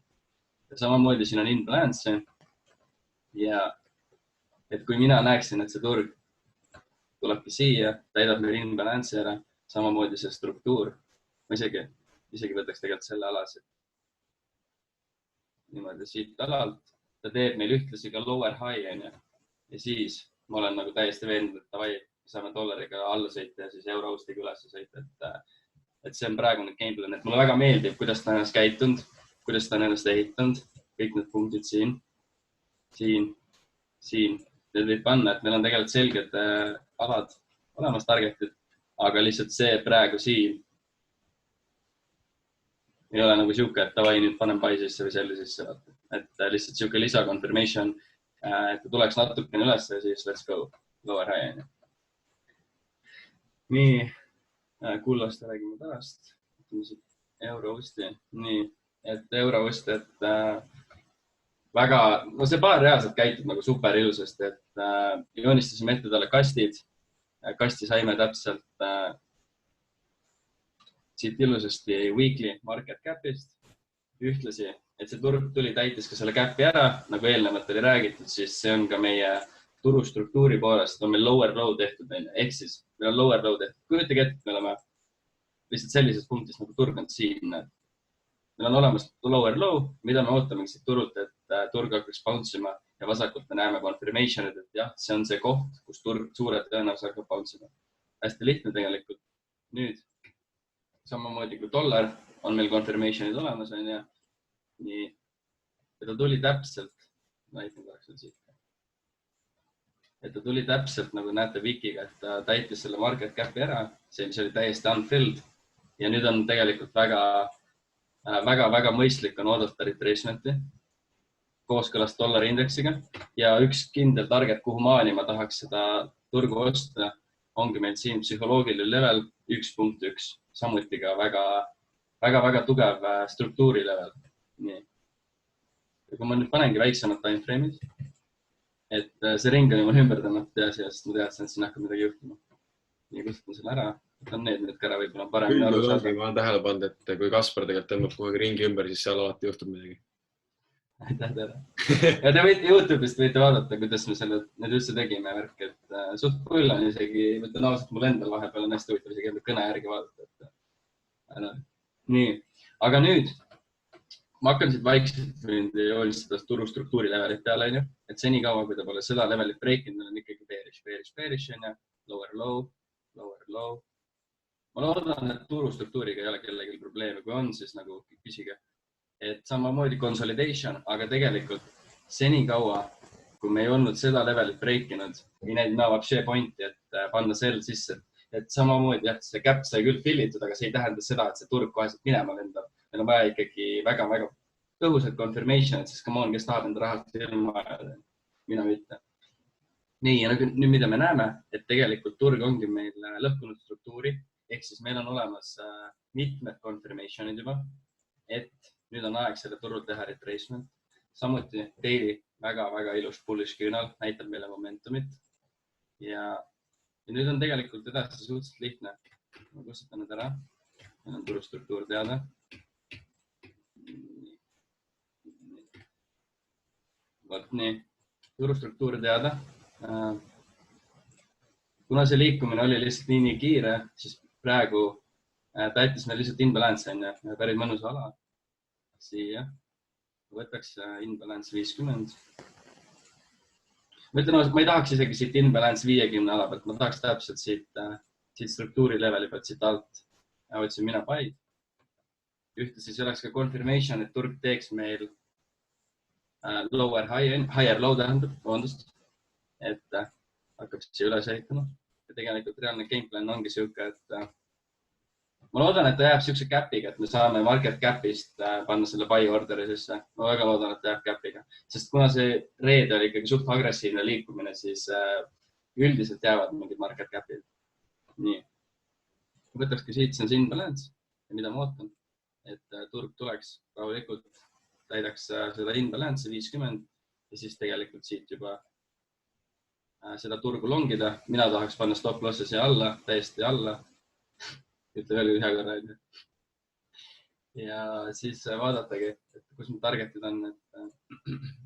Ja samamoodi siin on imbalance ja et kui mina näeksin, et see turg tulebki siia, täidab meil imbalance ära, samamoodi see struktuur, ma isegi võtaks tegelikult selle alasid. Niimoodi siit alalt, ta teeb meil ühtlasi ka lower high ja siis ma olen nagu täiesti veendunud, et davai, saame dollariga alla sõita ja siis eurostiga üles sõita, et see on praegune gameplan, et mulle väga meeldib, kuidas ta ennast käitunud, kuidas ta on ennast ehitanud, kõik need punktid siin. Need võib panna, et meil on tegelikult selged alad olemas targetid, aga lihtsalt see praegu siin ei ole nagu siuke, et davai, nüüd panen pai sisse või selle sisse. Et lihtsalt siuke lisa confirmation, et ta tuleks natukene üles ja siis let's go, lower high. Nii, kullast räägime pärast. Euroosti. Nii, et euroosti, et väga, no see paar reaalselt käitub nagu super ilusasti, et joonistasime ette talle kastid. Kasti saime täpselt siit ilusasti weekly market cap'ist. Ühtlasi, et see turg tuli täitis ka selle cap'i ära, nagu eelnevalt oli räägitud, siis see on ka meie turustruktuuri poolest, on meil lower low tehtud. Ehk siis meil on lower low tehtud. Kujutage ette, et me oleme lihtsalt sellises punktis nagu turg on siin. Meil on olemas lower low, mida me ootamegi siit turult, et turg hakkaks bounce'ima ja vasakult me näeme confirmation'id, et jah, see on see koht, kus turg suure tõenäosusega hakkab bounce'ima. Hästi lihtne tegelikult. Nüüd, samamoodi kui dollar, on meil confirmation'id olemas. Nii, ja ta tuli täpselt, näitan korraks veel siit. Et ta tuli täpselt, nagu näete Wikiga, et ta täitis selle market cap'i ära, see, mis oli täiesti unfilled. Ja nüüd on tegelikult väga mõistlik on oodata retracement'i kooskõlas dollari indeksiga. Ja üks kindel target, kuhu maani ma tahaks seda turgu osta, ongi meil siin psühholoogiline level 1.1. Samuti ka väga tugev struktuuri level. Nii. kui ma nüüd panengi väiksemad timeframe'id, et see ring oli mul ümber tõmmata ja sest ma teadsin, et siin hakkab midagi juhtuma. Nii kustutan selle ära, võtan need nüüd ka ära, võib-olla on paremini aru saada. Ma olen tähele pannud, et kui Kaspar tegelikult tõmbab kogu ringi ümber, siis seal alati juhtub midagi. Aitäh teile. Ja te võite YouTube'ist võite vaadata, kuidas me need üldse tegime värk, et suht pull on isegi, võtan ausalt mul endal vahepeal on hästi huvitav isegi enda kõne järgi vaadata. Nii, aga nüüd ma hakkan siit vaikselt joonistada turustruktuuri levelit peale, et senikaua, kui ta pole seda levelit breakinud, on ikkagi bearish, lower low. Ma loodan, et turustruktuuriga ei ole kellelgi probleeme, kui on, siis nagu küsige. Et samamoodi consolidation, aga tegelikult senikaua, kui me ei olnud seda levelit breakinud, ei näinud вообще pointi, et panna sell sisse. Et samamoodi, jah, see cap sai küll fillitud, aga see ei tähenda seda, et see turg koheselt minema lendab. Meil on vaja ikkagi väga-väga tõhusat confirmation, et siis come on, kes tahab enda rahast ilma, mina mitte. Nii, ja nüüd mida me näeme, et tegelikult turg ongi meil lõhkunud struktuuri, ehk siis meil on olemas mitmed confirmationid juba, et nüüd on aeg selle turul teha retracement. Samuti daily väga-väga ilus bullish küünal näitab meile momentumit. Ja nüüd on tegelikult edasi suhteliselt lihtne. Ma kustutan need ära. Meil on turustruktuur teada. Võt nii, turustruktuur teada. Kuna see liikumine oli lihtsalt nii kiire, siis praegu ta jättis meil lihtsalt inbalance on ja päris mõnus ala. Siia võtaks inbalance 50. Ma ütlen, ma ei tahaks isegi siit inbalance 50 ala pealt, ma tahaks täpselt siit struktuuri leveli pealt siit alt. Otsin mina paid. Ühte siis oleks ka confirmation, et turg teeks meil lower higher low tähendab, et hakkab siia üles ehitama. Ja tegelikult reaalne gameplan ongi siuke, et ma loodan, et ta jääb siukse capiga, et me saame market capist panna selle buy orderi sisse. Ma väga loodan, et ta jääb capiga, sest kuna see reede oli ikkagi suht agressiivne liikumine, siis üldiselt jäävad mingid market capid. Nii. Võtakski siit, see on see inbalance ja mida ma ootan, et turg tuleks rahulikult, täidaks seda inbalance 50 ja siis tegelikult siit juba seda turgu longida. Mina tahaks panna stop loss'e siia alla, täiesti alla. Ütle veel ühe korra. Ja siis vaadatagi, et kus mu targetid on.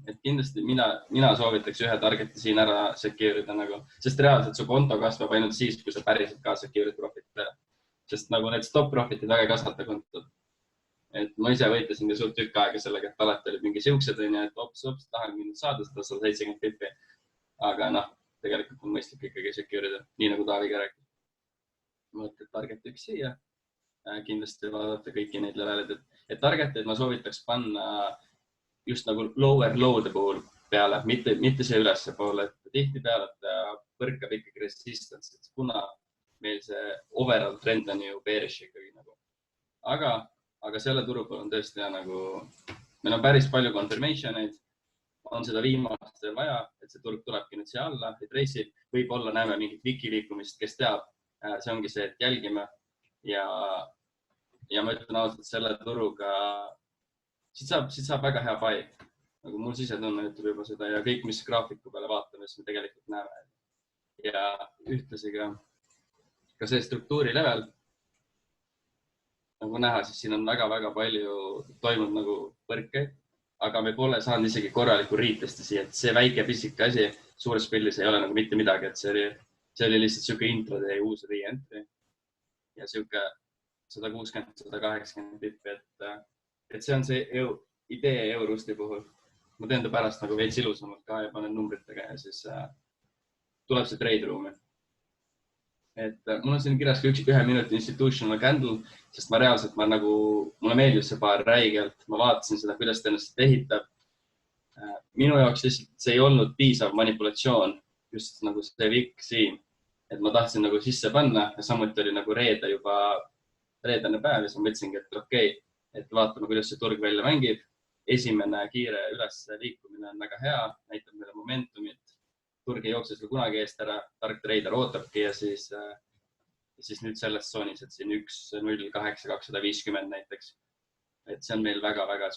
Et kindlasti mina soovitaks ühe targeti siin ära secure'ida nagu, sest reaalselt su konto kasvab ainult siis, kui sa päriselt ka secure'id profitid. Sest nagu need stop profitid väga ei kasvata kontot. Et ma ise võitlesin ka suurt tükk aega sellega, et alati oli mingi siuksed, et ops, tahan saada seda 170 pippi. Aga tegelikult on mõistlik ikkagi secure'ida, nii nagu Taaviga rääkis. Mõtled target üks siia, kindlasti vaadata kõiki neid levelid, et targeteid ma soovitaks panna just nagu lower low'de puhul peale, mitte see ülesse poole, et tihti peale põrkab ikkagi resistance, et kuna meil see overall trend on ju bearish ikkagi nagu. Aga selle turu puhul on tõesti nagu, meil on päris palju confirmationeid, on seda viimast vaja, et see turg tulebki nüüd siia alla, retrace'ib, võib-olla näeme mingit wiki liikumist, kes teab. See ongi see, et jälgime ja ma ütlen ausalt selle turuga, siit saab väga hea buy. Nagu mul sisetunne ütleb juba seda ja kõik, mis graafiku peale vaatame, siis me tegelikult näeme. Ja ühtlasi ka see struktuuri level, nagu näha, siis siin on väga-väga palju toimunud nagu põrkeid, aga me pole saanud isegi korralikku retesti siia, et see väike pisike asi suures pildis ei ole nagu mitte midagi, et see oli lihtsalt siuke intraday uus re-entry ja siuke 160-180 pippi, et see on see idee Eurosti puhul. Ma teen ta pärast nagu veits ilusamalt ka ja panen numbritega ja siis tuleb see trade room'i. Et mul on siin kirjas ka ühe minuti institutional candle, sest ma reaalselt, mulle meeldib see paar räigelt, ma vaatasin seda, kuidas ta ennast ehitab. Minu jaoks lihtsalt see ei olnud piisav manipulatsioon, just nagu see vikk siin, et ma tahtsin nagu sisse panna ja samuti oli nagu reedene päev ja siis ma mõtlesingi, et okei, et vaatame, kuidas see turg välja mängib. Esimene kiire üles liikumine on väga hea, näitab meile momentumit. Turg ei jookse seda kunagi eest ära, tark trader ootabki ja siis nüüd selles tsoonis, et siin 1.08.250 näiteks. Et see on meil väga-väga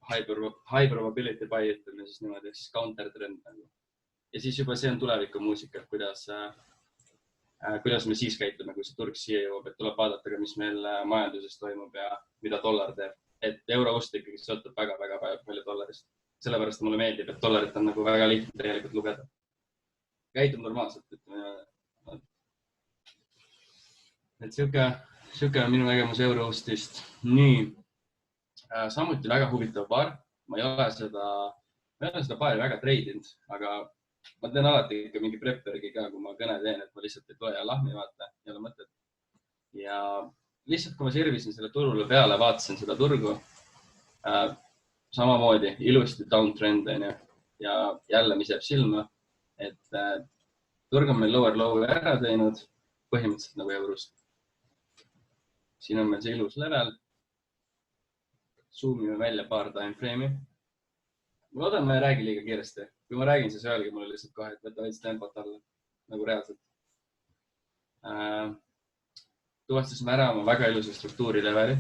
high probability buy, ütleme siis niimoodi, siis counter trend nagu. Ja siis juba see on tulevikumuusika, kuidas me siis käitume, kui see turg siia jõuab, et tuleb vaadata ka, mis meil majanduses toimub ja mida dollar teeb. Et eurost ikkagi sõltub väga palju dollarist. Sellepärast mulle meeldib, et dollarit on nagu väga lihtne tegelikult lugeda. Käitub normaalselt, ütleme. Et siuke on minu nägemus eurostist. Nii. Samuti väga huvitav paar. Ma ei ole seda paari väga treidinud, aga ma teen alati ikka mingi prepperiga ka, kui ma kõne teen, et ma lihtsalt ei tule ja lahmi vaata, ei ole mõtet. Ja lihtsalt, kui ma servisin selle turule peale, vaatasin seda turgu, samamoodi ilusti downtrend ja jälle mis jääb silma, et turg on meil lower low ära teinud, põhimõtteliselt nagu eurust. Siin on meil see ilus level. Zoomime välja paar timeframe'i. Ma loodan, ma ei räägi liiga kiiresti. Kui ma räägin, siis öelge mulle lihtsalt kohe, et võtta veits tempot alla, nagu reaalselt. Tuvastasime ära oma väga ilusa struktuuri leveli.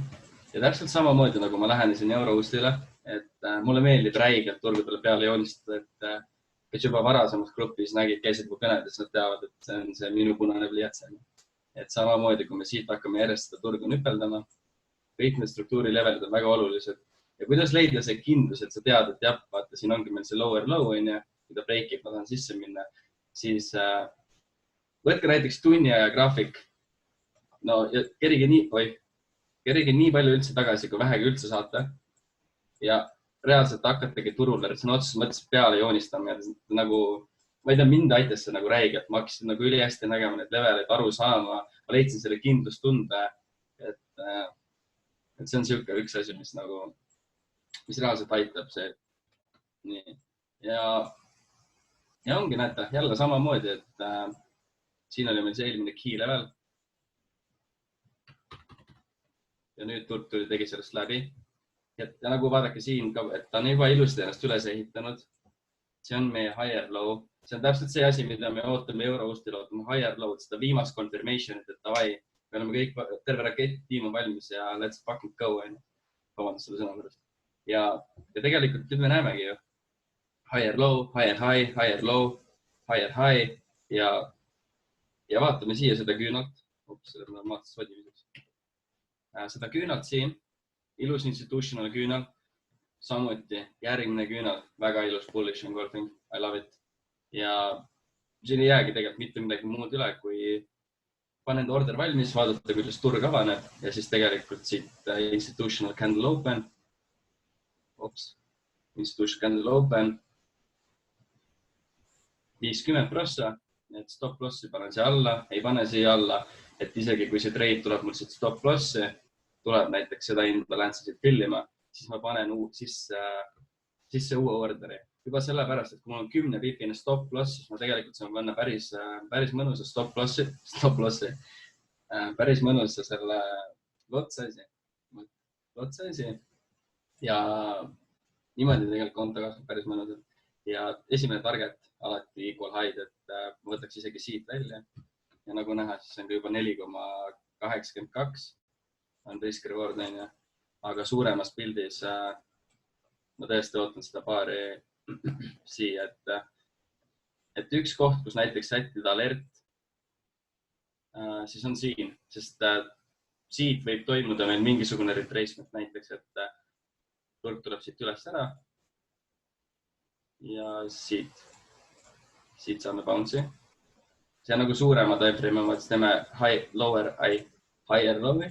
Ja täpselt samamoodi, nagu ma lähenesin Euroustile, et mulle meeldib räigelt turgudele peale joonistada, et kes juba varasemas grupis nägid, käisid mu kõnedes, nad teavad, et see on see minu punane pliiats. Et samamoodi, kui me siit hakkame järjest seda turgu nüpeldama, kõik need struktuuri levelid on väga olulised. Ja kuidas leida see kindlus, et sa tead, et jah, vaata, siin ongi meil see lower low, kui ta breakib, ma tahan sisse minna, siis võtke näiteks tunni aja graafik. No, ja kerige nii palju üldse tagasi, kui vähegi üldse saate. Ja reaalselt hakategi turule, sõna otseses mõttes peale joonistama. Ja nagu, ma ei tea, mind aitas see nagu räigelt. Ma hakkasin nagu üli hästi nägema need leveleid, aru saama. Ma leidsin selle kindlustunde, et see on siuke üks asi, mis reaalselt aitab see. Nii. Ja ongi, näete, jälle samamoodi, et siin oli meil see eelmine key level. Ja nüüd turg tegi sellest läbi. Ja nagu vaadake siin ka, et ta on juba ilusti ennast üles ehitanud. See on meie higher low. See on täpselt see asi, mida me ootame Euroustil, ootame higher low, seda viimast confirmationit, et davai, me oleme kõik, terve rakett-tiim on valmis ja let's fucking go. Vabandust selle sõna pärast. Ja tegelikult nüüd me näemegi ju higher low, higher high, higher low, higher high ja vaatame siia seda küünalt. Selle normaalses vadimiseks. Seda küünalt siin, ilus institutional küünal, samuti järgmine küünal, väga ilus bullish engulfing, I love it. Ja siin ei jäägi tegelikult mitte midagi muud üle, kui panen order valmis, vaadata, kuidas turg avaneb ja siis tegelikult siit institutional candle open. Institutional candle open. 50 prossa, et stop lossi panen siia alla, ei pane siia alla, et isegi kui see trade tuleb mul siit stop lossi, tuleb näiteks seda imbalance'i siit fillima, siis ma panen sisse uue orderi. Juba sellepärast, et kui mul on 10 pipine stop loss, siis ma tegelikult saan panna päris mõnusa stop lossi, päris mõnusa selle lot size ja niimoodi tegelikult konto kasvab päris mõnusalt. Ja esimene target alati equal high, et ma võtaks isegi siit välja ja nagu näha, siis on juba 4,82 on risk reward, aga suuremas pildis ma tõesti ootan seda paari siia, et üks koht, kus näiteks sättida alert, siis on siin, sest siit võib toimuda meil mingisugune retracement näiteks, et turg tuleb siit üles ära ja siit saame bounce'i. See on nagu suurema timeframe, ma teeme higher low'i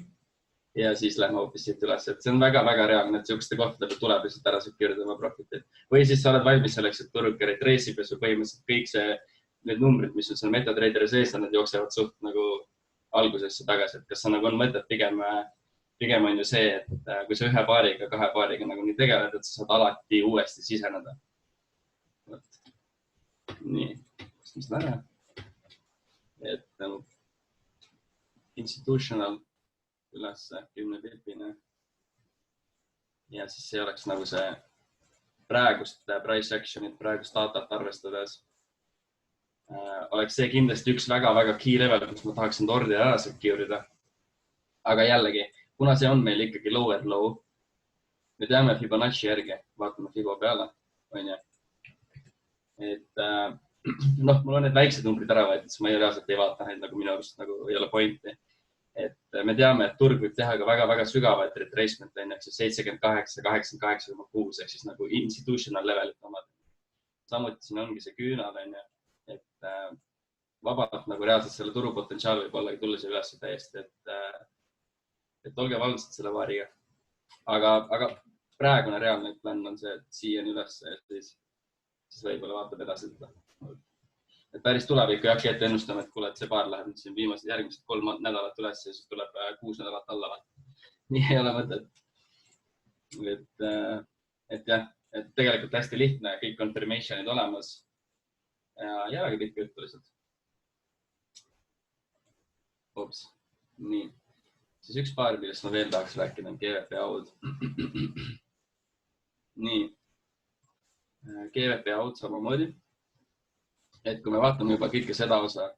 ja siis lähme hoopis siit üles. Et see on väga-väga reaalne, et siukeste kohtadele tuleb lihtsalt ära security oma profitit. Või siis sa oled valmis selleks, et turg retrace'ib ja su põhimõtteliselt kõik need numbrid, mis on seal MetaTraderi sees, need jooksevad suht nagu algusesse tagasi. Et kas sa nagu on mõtet pigem on ju see, et kui sa ühe paariga, kahe paariga nagu nii tegeled, et sa saad alati uuesti siseneda. Nii, mis ta ära? Et institutional üles 10 pipine ja siis see oleks nagu see praegust price action'it, praegust datat arvestades. Oleks see kindlasti üks väga-väga key level, kus ma tahaksin ordi ära securida. Aga jällegi, kuna see on meil ikkagi lower low, me teame Fibonacci järgi, vaatame Fibo peale, on ju. Et mul on need väiksed numbrid ära võetud, siis ma reaalselt ei vaata neid nagu minu arust nagu ei ole pointi. Et me teame, et turg võib teha ka väga-väga sügavaid retracement, ehk siis 78, 88,6 ehk siis nagu institutional levelit omad. Samuti siin ongi see küünal, on ju, et vabalt nagu reaalselt selle turupotentsiaal võib olla tulla siia üles täiesti, et olge valvsad selle vaariga. Aga praegune reaalne plan on see, et siiani üles, et siis võib-olla vaatab edasi seda. Et päris tulevikku ei hakka ette ennustama, et kuule, et see paar läheb nüüd siin viimased järgmised 3 nädalat üles ja siis tuleb 6 nädalat alla. Nii ei ole mõtet. Et jah, et tegelikult hästi lihtne, kõik confirmationid olemas ja jäägi pikk juttu lihtsalt. Ops, nii. Siis üks paar, millest ma veel tahaks rääkida, on GVP aud. Nii, GVP aud samamoodi. Et kui me vaatame juba kõike seda osa,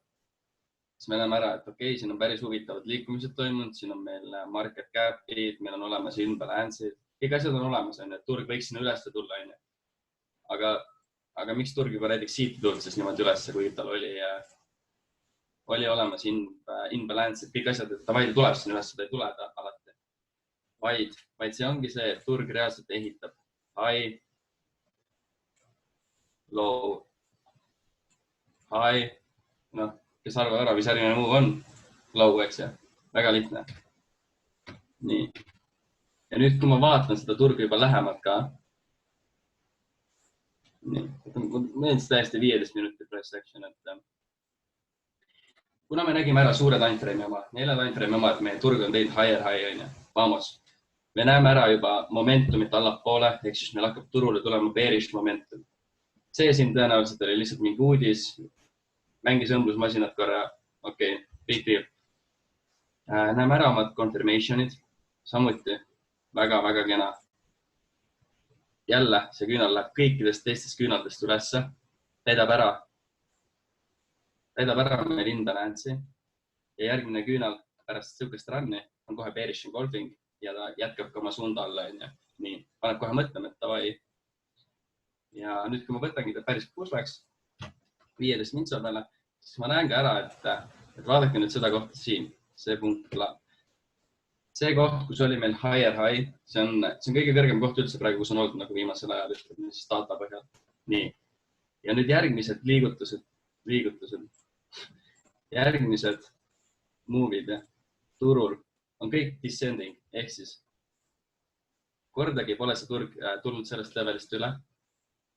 siis me näeme ära, et okei, siin on päris huvitavad liikumised toimunud, siin on meil market cap'id, meil on olemas imbalance'id, kõik asjad on olemas, et turg võiks sinna üles tulla. Aga miks turg juba näiteks siit tulnud siis niimoodi üles, kuigi tal oli olemas imbalance'id, kõik asjad, et ta vaid tuleb sinna üles, ta ei tule alati. Vaid see ongi see, et turg reaalselt ehitab high, low, high, kes arvab ära, mis järgmine move on, low, eks ja, väga lihtne. Nii. Ja nüüd, kui ma vaatan seda turgu juba lähemalt ka, nii, meil on täiesti 15 minutit price action, et kuna me nägime ära suure timeframe'i oma, 4 timeframe'i oma, et meie turg on teinud higher high, on ju, vamos. Me näeme ära juba momentumit allapoole, ehk siis meil hakkab turule tulema bearish momentum. See siin tõenäoliselt oli lihtsalt mingi uudis, mängis õmblusmasinad korra, okei, big deal. Näeme ära omad confirmationid, samuti väga-väga kena. Jälle see küünal läheb kõikidest teistest küünaldest ülesse, täidab ära meil imbalance'i ja järgmine küünal pärast sihukest run'i on kohe bearish engulfing ja ta jätkab ka oma suunda alla. Nii, paneb kohe mõtlema, et davai. Ja nüüd, kui ma võtangi ta päris puslaks 15 mintsa peale, siis ma näen ka ära, et vaadake nüüd seda kohta siin, see punkt. See koht, kus oli meil higher high, see on kõige kõrgem koht üldse praegu, kus on olnud nagu viimasel ajal, ütleme siis data põhjal. Nii. Ja nüüd järgmised liigutused, järgmised move'id ja turul on kõik descending, ehk siis kordagi pole see turg tulnud sellest levelist üle,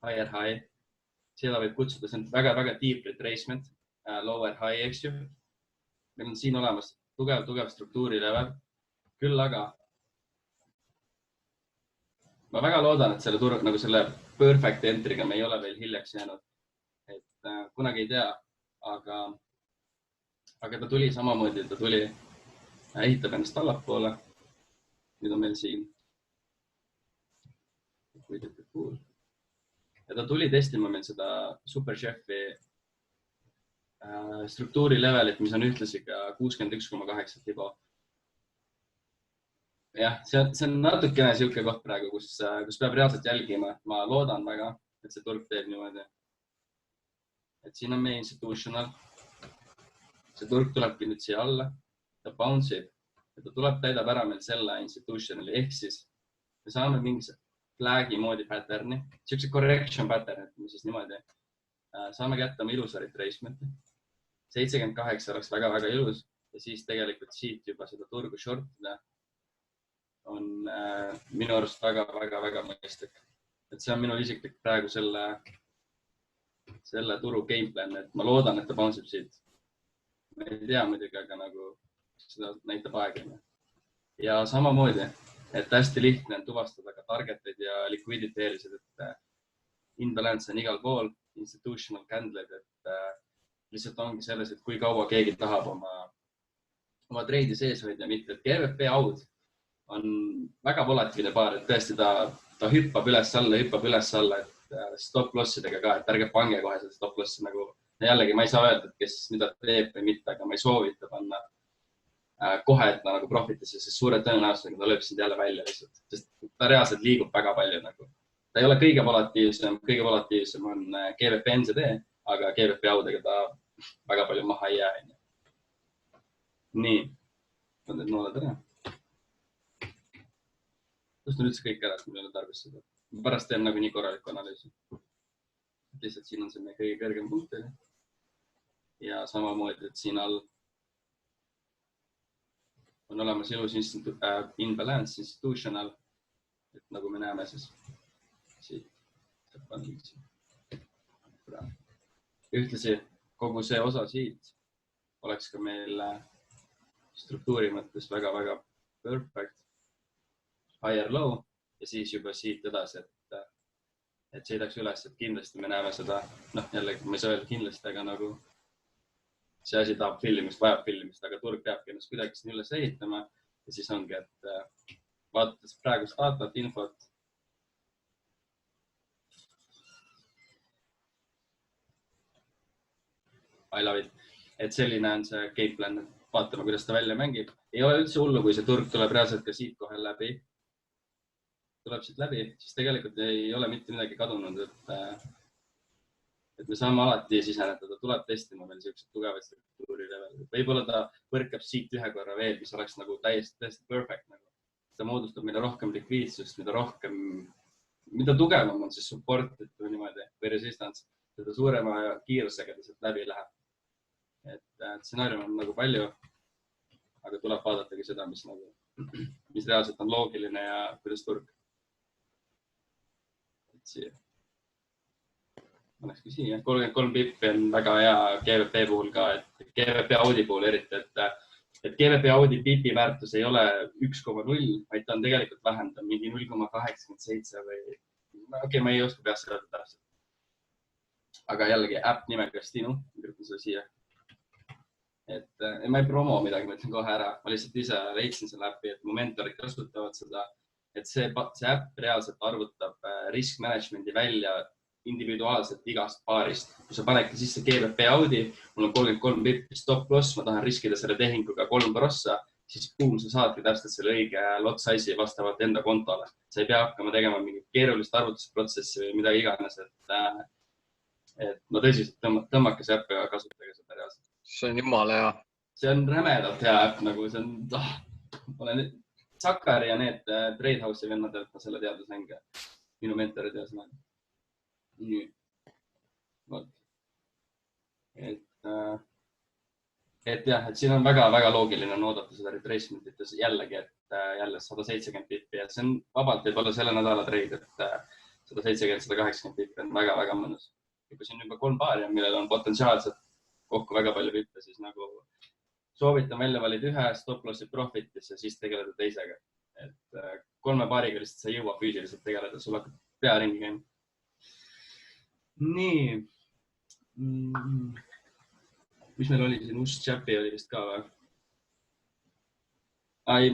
higher high, seda võib kutsuda, see on väga-väga deep retracement, lower high, eks ju. Meil on siin olemas tugev struktuuri level, küll aga ma väga loodan, et selle turg, nagu selle perfect entry'ga me ei ole veel hiljaks jäänud, et kunagi ei tea, aga ta tuli samamoodi, ta tuli, ehitab ennast allapoole. Nüüd on meil siin. Ja ta tuli testima meil seda Superchefi struktuuri levelit, mis on ühtlasi ka 61,8 tibo. Jah, see on natukene sihuke koht praegu, kus peab reaalselt jälgima. Ma loodan väga, et see turg teeb niimoodi. Et siin on meie institutional. See turg tulebki nüüd siia alla. Ta bounce'ib ja ta tuleb täidab ära meil selle institutionali. Ehk siis me saame mingi flagi moodi pattern'i, siukse correction pattern, et siis niimoodi. Saame kätte oma ilusa retracement'i. 78 oleks väga-väga ilus ja siis tegelikult siit juba seda turgu shortida on minu arust väga-väga mõistlik. Et see on minu isiklik praegu selle turu gameplan, et ma loodan, et ta bounceb siit. Ma ei tea muidugi, aga nagu seda näitab aegline. Ja samamoodi, et hästi lihtne on tuvastada ka targeteid ja liquidity eelisid, et imbalance on igal pool, institutional candle'id, et lihtsalt ongi selles, et kui kaua keegi tahab oma treidi sees hoida, mitte et GVP aud on väga volatiivne paar, et tõesti ta hüppab üles-alla, et stop lossidega ka, et ärge pange kohe seda stop lossi nagu, jällegi ma ei saa öelda, et kes mida teeb või mitte, aga ma ei soovita panna kohe, et ta nagu profitis ja siis suure tõenäosusega ta lööb sind jälle välja lihtsalt, sest ta reaalselt liigub väga palju nagu. Ta ei ole kõige volatiivsem on GBP NZD, aga GBP AUDega ta väga palju maha ei jää. Nii, on need nooled ära. Kust on üldse kõik ära, et mul ei ole tarvis seda. Pärast teen nagu nii korralikku analüüsi. Lihtsalt siin on see meie kõige kõrgem punkt. Ja samamoodi, et siin all on olemas ilus imbalance institutional, et nagu me näeme siis siit. Ühtlasi kogu see osa siit oleks ka meil struktuuri mõttes väga-väga perfect, higher low ja siis juba siit edasi, et sõidaks üles, et kindlasti me näeme seda, jällegi ma ei saa öelda kindlasti, aga nagu see asi tahab filmist, vajab filmist, aga turg peabki ennast kuidagi siin üles ehitama ja siis ongi, et vaadates praegust datat, infot. I love it. Et selline on see game plan, et vaatame, kuidas ta välja mängib. Ei ole üldse hullu, kui see turg tuleb reaalselt ka siit kohe läbi. Tuleb siit läbi, siis tegelikult ei ole mitte midagi kadunud, et me saame alati sisenetada, tuleb testima veel sellised tugevad struktuurilevelid. Võib-olla ta võrkab siit ühe korra veel, mis oleks nagu täiesti perfect. Ta moodustab mida rohkem likviidsust, mida tugevam on siis support või resistance, seda suurema kiirusega ta sealt läbi läheb. Et stsenaarium on nagu palju, aga tuleb vaadatagi seda, mis reaalselt on loogiline ja kuidas turg. Et siia. Olekski siia. 33 pippi on väga hea GBP puhul ka, et GBP Audi puhul eriti, et GBP Audi pipi väärtus ei ole 1,0, vaid ta on tegelikult vähendab mingi 0,87 või okei, ma ei oska peast seda täpselt. Aga jällegi äpp nimega Stinu, kirjutan seda siia. Et ma ei promo midagi, ma ütlen kohe ära. Ma lihtsalt ise leidsin selle äppi, et mu mentorid kasutavad seda, et see äpp reaalselt arvutab risk management'i välja individuaalselt igast paarist. Kui sa panedki sisse GBP Audi, mul on 33 pippi stop loss, ma tahan riskida selle tehinguga 3 prossa, siis sa saadki täpselt selle õige lot size'i vastavalt enda kontole. Sa ei pea hakkama tegema mingit keerulist arvutusprotsessi või midagi iganes, et no tõsiselt tõmmake see äpp ja kasutage seda reaalselt. See on jumala hea. See on rämedalt hea äpp, nagu see on, olen Sakari ja need Tradehouse'i vennadelt ma selle teada sain ka. Minu mentorid ja sõnad. Nii. Et jah, et siin on väga-väga loogiline on oodata seda retracementit jällegi, et jälle 170 pippi ja see on vabalt võib olla selle nädala treid, et 170-180 pippi on väga-väga mõnus. Kui siin juba 3 paari on, millel on potentsiaalselt kokku väga palju pippe, siis nagu soovitan välja valida ühe stop-lossi profitis ja siis tegeleda teisega. Et 3 paariga lihtsalt sa ei jõua füüsiliselt tegeleda, sul hakkab pea ringi käima. Nii. Mis meil oli siin? Uus-Chapi oli vist ka või?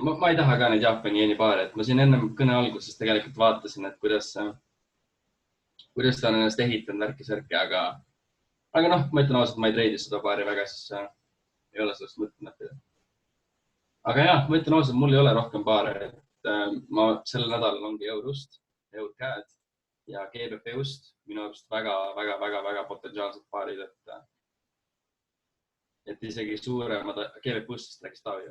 Ma ei taha ka neid Jaapani jeeni paare, et ma siin ennem kõne alguses tegelikult vaatasin, et kuidas ta on ennast ehitanud värki-särki, aga noh, ma ütlen ausalt, ma ei treidi seda paari väga, siis ei ole sellest mõttenud. Aga jah, ma ütlen ausalt, mul ei ole rohkem paare, et ma sellel nädalal ongi EUR-ust, EUR-CAD ja GBP-ust minu arust väga potentsiaalsed paarid, et isegi suuremad GBP-ust rääkis Taavi.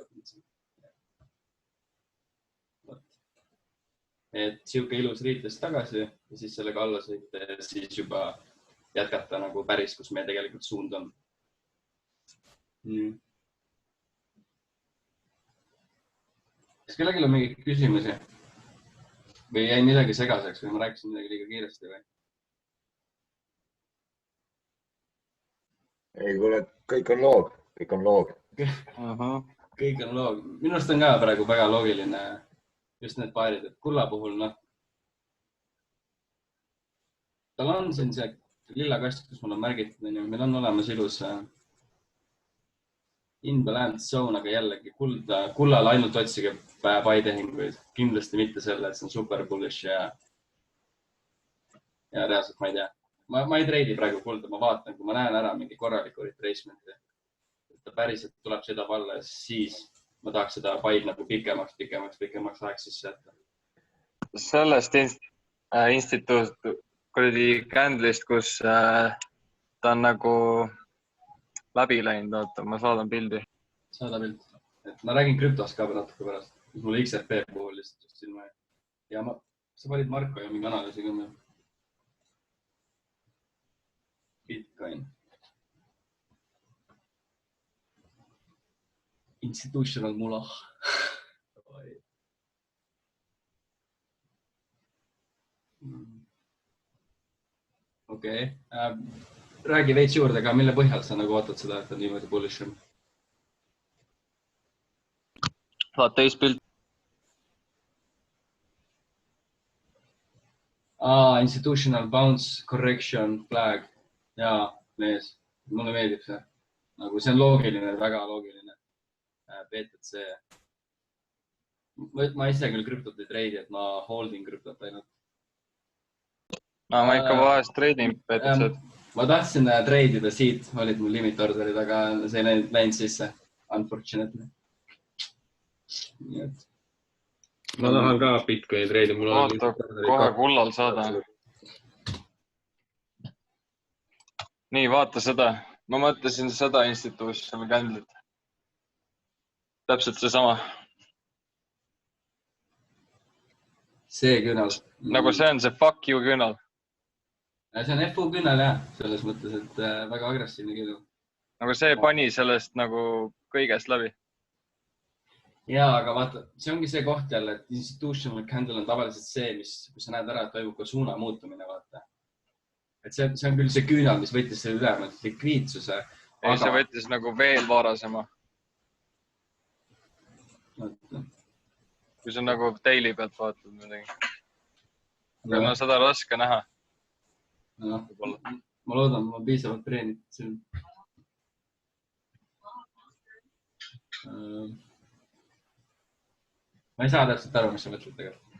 Et siuke ilus riitlest tagasi ja siis sellega alla sõita ja siis juba jätkata nagu päris, kus meie tegelikult suund on. Kas kellelgi on mingi küsimusi? Või jäi midagi segaseks või ma rääkisin midagi liiga kiiresti või? Ei, kuule, kõik on loog. Kõik on loog. Kõik on loog. Minu arust on ka praegu väga loogiline just need paarid, et kulla puhul, tal on siin see lilla kast, kus mul on märgitud, meil on olemas ilus imbalance zone, aga jällegi kullal ainult otsige buy-tehinguid. Kindlasti mitte selle, et see on super bullish ja reaalselt ma ei tea. Ma ei treidi praegu kulda, ma vaatan, kui ma näen ära mingi korraliku retracement'i. Ta päriselt tuleb sõidab alla ja siis ma tahaks seda paid nagu pikemaks ajaks sisse jätta. Sellest instituut kuradi Candle'ist, kus ta on nagu läbi läinud, oota, ma saadan pildi. Saada pilt. Et ma räägin krüptost ka natuke pärast, mis mulle XRP puhul lihtsalt just silma. Ja sa panid Marko ja mingi analüüsi ka meil. Bitcoin. Institutional mulah. Okei. Räägi veits juurde ka, mille põhjal sa nagu ootad seda, et on niimoodi bullish on? Vaat teist pilt. Institutional bounce correction flag. Jaa, mees. Mulle meeldib see. Nagu see on loogiline, väga loogiline. BTC. Ma ise küll krüptot ei treidi, et ma holding krüptot ainult. No ma ikka vahest treidin BTC. Ma tahtsin treidida siit, olid mul limit orderid, aga see ei läinud sisse. Unfortunately. Ma tahan ka Bitcoini treidi. Oota, kohe kullal saada. Nii, vaata seda. Ma mõtlesin seda institutional Candle'it. Täpselt see sama. See küünal. Nagu see on see fuck you küünal. See on FU küünal jah, selles mõttes, et väga agressiivne küünal. Nagu see pani sellest nagu kõigest läbi. Jaa, aga vaata, see ongi see koht jälle, et institutional candle on tavaliselt see, kus sa näed ära, et toimub ka suuna muutumine, vaata. Et see on küll see küünal, mis võttis selle ülemalt likviidsuse. Ei, see võttis nagu veel varasema. Kui sa nagu daily pealt vaatad midagi. Aga no seda raske näha. Ma loodan, ma piisavalt treenid siin. Ma ei saa täpselt aru, mis sa mõtled tegelikult.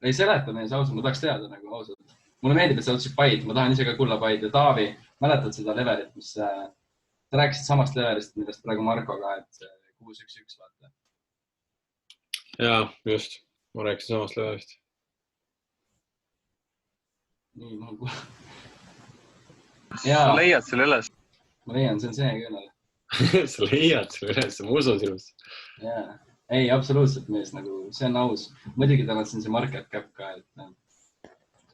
Ei seleta mees ausalt, ma tahaks teada nagu ausalt. Mulle meeldib, et sa otsid paid, ma tahan ise ka kulla paid ja Taavi, mäletad seda levelit, mis sa rääkisid samast levelist, millest praegu Markoga, et 611 vaata. Jaa, just. Ma rääkisin samast levelist. Nii, ma olen kuule. Sa leiad selle üles? Ma leian, see on see küünal. Sa leiad selle üles, ma usun sinust. Jaa. Ei, absoluutselt mees, nagu see on aus. Muidugi tal on siin see market cap ka, et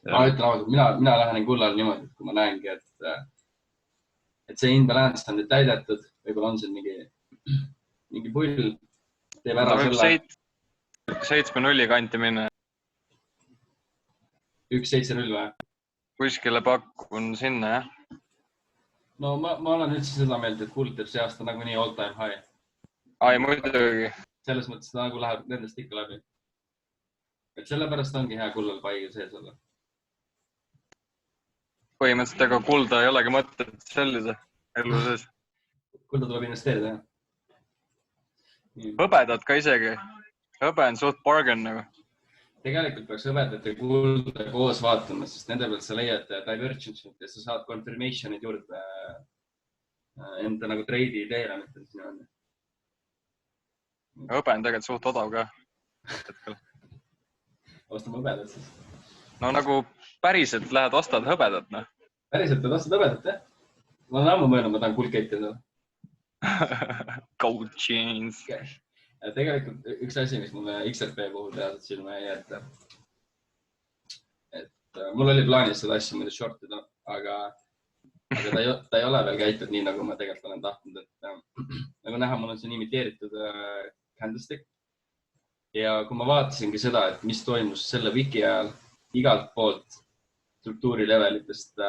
ma ütlen ausalt, mina lähenen kullal niimoodi, et kui ma näengi, et see imbalance on nüüd täidetud, võib-olla on siin mingi pull, teeb ära selle. 7-0 kanti minna. 1-7-0 või? Kuskile pakun sinna, jah? No ma olen üldse seda meelt, et kull teeb see aasta nagu nii all time high. Ai, muidugi. Selles mõttes ta nagu läheb nendest ikka läbi. Et sellepärast ongi hea kullal paiga sees olla. Põhimõtteliselt, aga kulda ei olegi mõtet sellise elu sees. Kulda tuleb investeerida, jah. Hõbedad ka isegi. Hõbe on suht bargain nagu. Tegelikult peaks hõbedat ja kulda koos vaatama, sest nende pealt sa leiad divergence ja sa saad confirmation'id juurde enda nagu treidi ideele. Hõbe on tegelikult suht odav ka. Ostame hõbedat siis. No nagu päriselt lähed ostad hõbedat, noh. Päriselt lähed ostad hõbedat, jah? Ma olen ammu mõelnud, ma tahan kuldkeitida. Gold chains. Tegelikult üks asi, mis mulle XRP puhul teadnud silma jäi, et mul oli plaanis seda asja muidu shortida, aga ta ei ole veel käitud nii, nagu ma tegelikult olen tahtnud. Nagu näha, mul on siin imiteeritud candlestick. Ja kui ma vaatasingi seda, et mis toimus selle wiki ajal igalt poolt struktuuri levelitest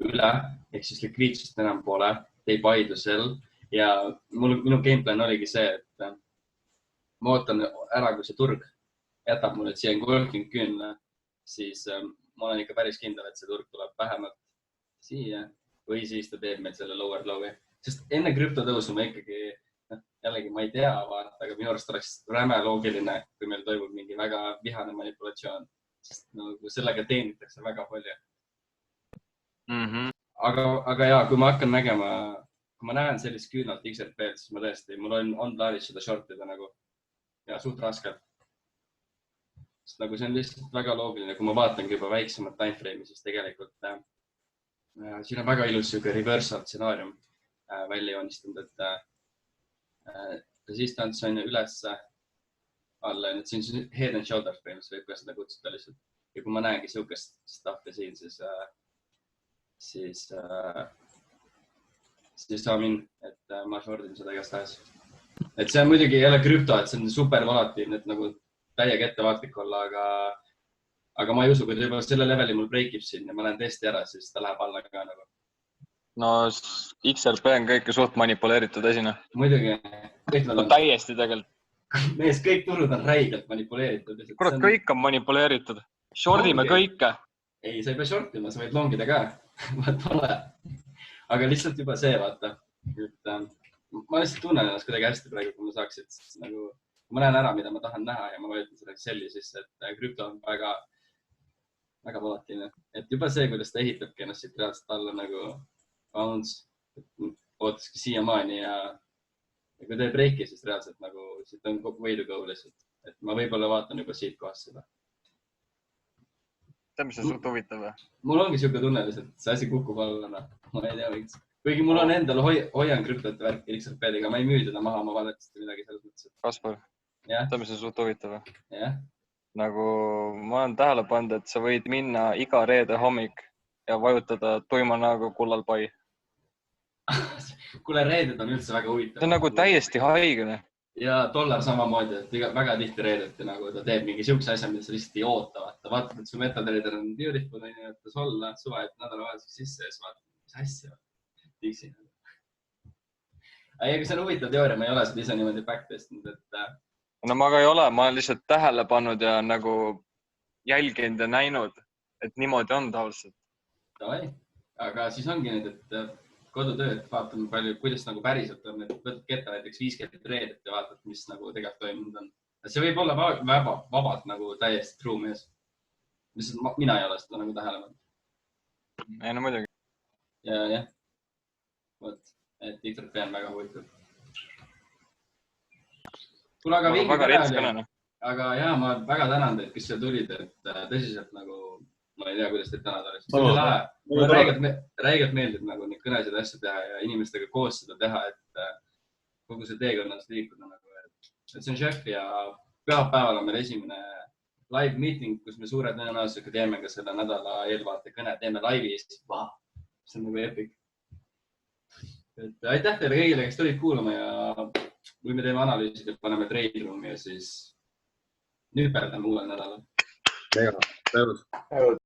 üle, ehk siis likviidsust enam pole, ei paidu sel. Ja minu gameplan oligi see, et ma ootan ära, kui see turg jätab mulle siia engulfing küünle, siis ma olen ikka päris kindel, et see turg tuleb vähemalt siia või siis ta teeb meil selle lower low'i. Sest enne krüptotõusu ma ikkagi, jällegi ma ei tea, vaata, aga minu arust oleks räme loogiline, kui meil toimub mingi väga vihane manipulatsioon, sest nagu sellega teenitakse väga palju. Aga jaa, kui ma kui ma näen sellist küünalt XRP-d, siis ma tõesti, mul on plaanis seda shortida nagu ja suht raskelt. Sest nagu see on lihtsalt väga loogiline, kui ma vaatangi juba väiksemat timeframe'i, siis tegelikult siin on väga ilus siuke reversal stsenaarium välja joonistunud, et resistance on üles alla, et siin on head and shoulders põhimõtteliselt võib ka seda kutsuda lihtsalt. Ja kui ma näengi siukest stuffi siin, siis saamin, et ma shordin seda igast tahes. Et see on muidugi jälle krüpto, et see on super volatiivne, et nagu täiega ettevaatlik olla, aga ma ei usu, kui ta juba selle leveli mul breakib siin ja ma lähen tõesti ära, siis ta läheb alla ka nagu. No XRP on kõike suht manipuleeritud esina. Muidugi. No täiesti tegelikult. Mees, kõik turud on räigelt manipuleeritud. Kurat, kõik on manipuleeritud. Shordime kõike. Ei, sa ei pea shortima, sa võid longida ka. Aga lihtsalt juba see, vaata. Ma lihtsalt tunnen ennast kuidagi hästi praegu, kui ma saaksid nagu, kui ma näen ära, mida ma tahan näha ja ma vajutan selle selli sisse, et krüpto on väga volatiivne. Et juba see, kuidas ta ehitabki ennast siit reaalselt alla nagu bounce, ootaski siiamaani ja kui ta ei breaki, siis reaalselt nagu siit on way to go lihtsalt. Et ma võib-olla vaatan juba siit kohast seda. See, mis on suht huvitav või? Mul ongi siuke tunne lihtsalt, see asi kukub alla. Ma ei tea võiks. Kuigi mul on endal hoian krüptote värki XRP-diga, ma ei müü teda maha, ma vaadatasid midagi selles mõttes. Kaspar, see, mis on suht huvitav või? Jah. Nagu ma olen tähele pannud, et sa võid minna iga reede hommik ja vajutada tuima näoga kullal pai. Kuule, reeded on üldse väga huvitav. See on nagu täiesti haigene. Ja dollar samamoodi, et väga tihti reedeti nagu ta teeb mingi siukse asja, mida sa lihtsalt ei oota. Vaatad, et su metatrader on beautiful, et olla suva, et nädalavahetuseks sisse ja siis vaatad, mis asja. Tiksi. Aga see on huvitav teooria, ma ei ole seda ise niimoodi backtestinud, et... No ma ka ei ole, ma olen lihtsalt tähele pannud ja nagu jälginud ja näinud, et niimoodi on tavaliselt. Davai. Aga siis ongi nüüd, et kodutööd vaatame palju, kuidas nagu päriselt on, et võtad ketta näiteks 50 reedet ja vaatad, mis nagu tegelikult toimunud on. See võib olla vabalt nagu täiesti true mees. Mina ei ole seda nagu tähele pannud. Ei, no muidugi. Ja. Võt, et XRP on väga huvitav. Kuule, aga vingi kõne. Aga jaa, ma väga tänan teid, kes siia tulid, et tõsiselt nagu, ma ei tea, kuidas teid tänada oli. See oli lahe. Mulle räigelt meeldib nagu neid kõnesid asja teha ja inimestega koos seda teha, et kogu see teekonnast liikuda nagu. Et see on Chef ja pühapäeval on meil esimene live meeting, kus me suure tõenäosusega teeme ka selle nädala eelvaate kõne, teeme laivis. See on nagu epic. Et aitäh teile kõigile, kes tulid kuulama ja kui me teeme analüüsid ja paneme trade room'i ja siis nüperdame uuel nädalal. Mega, tänud.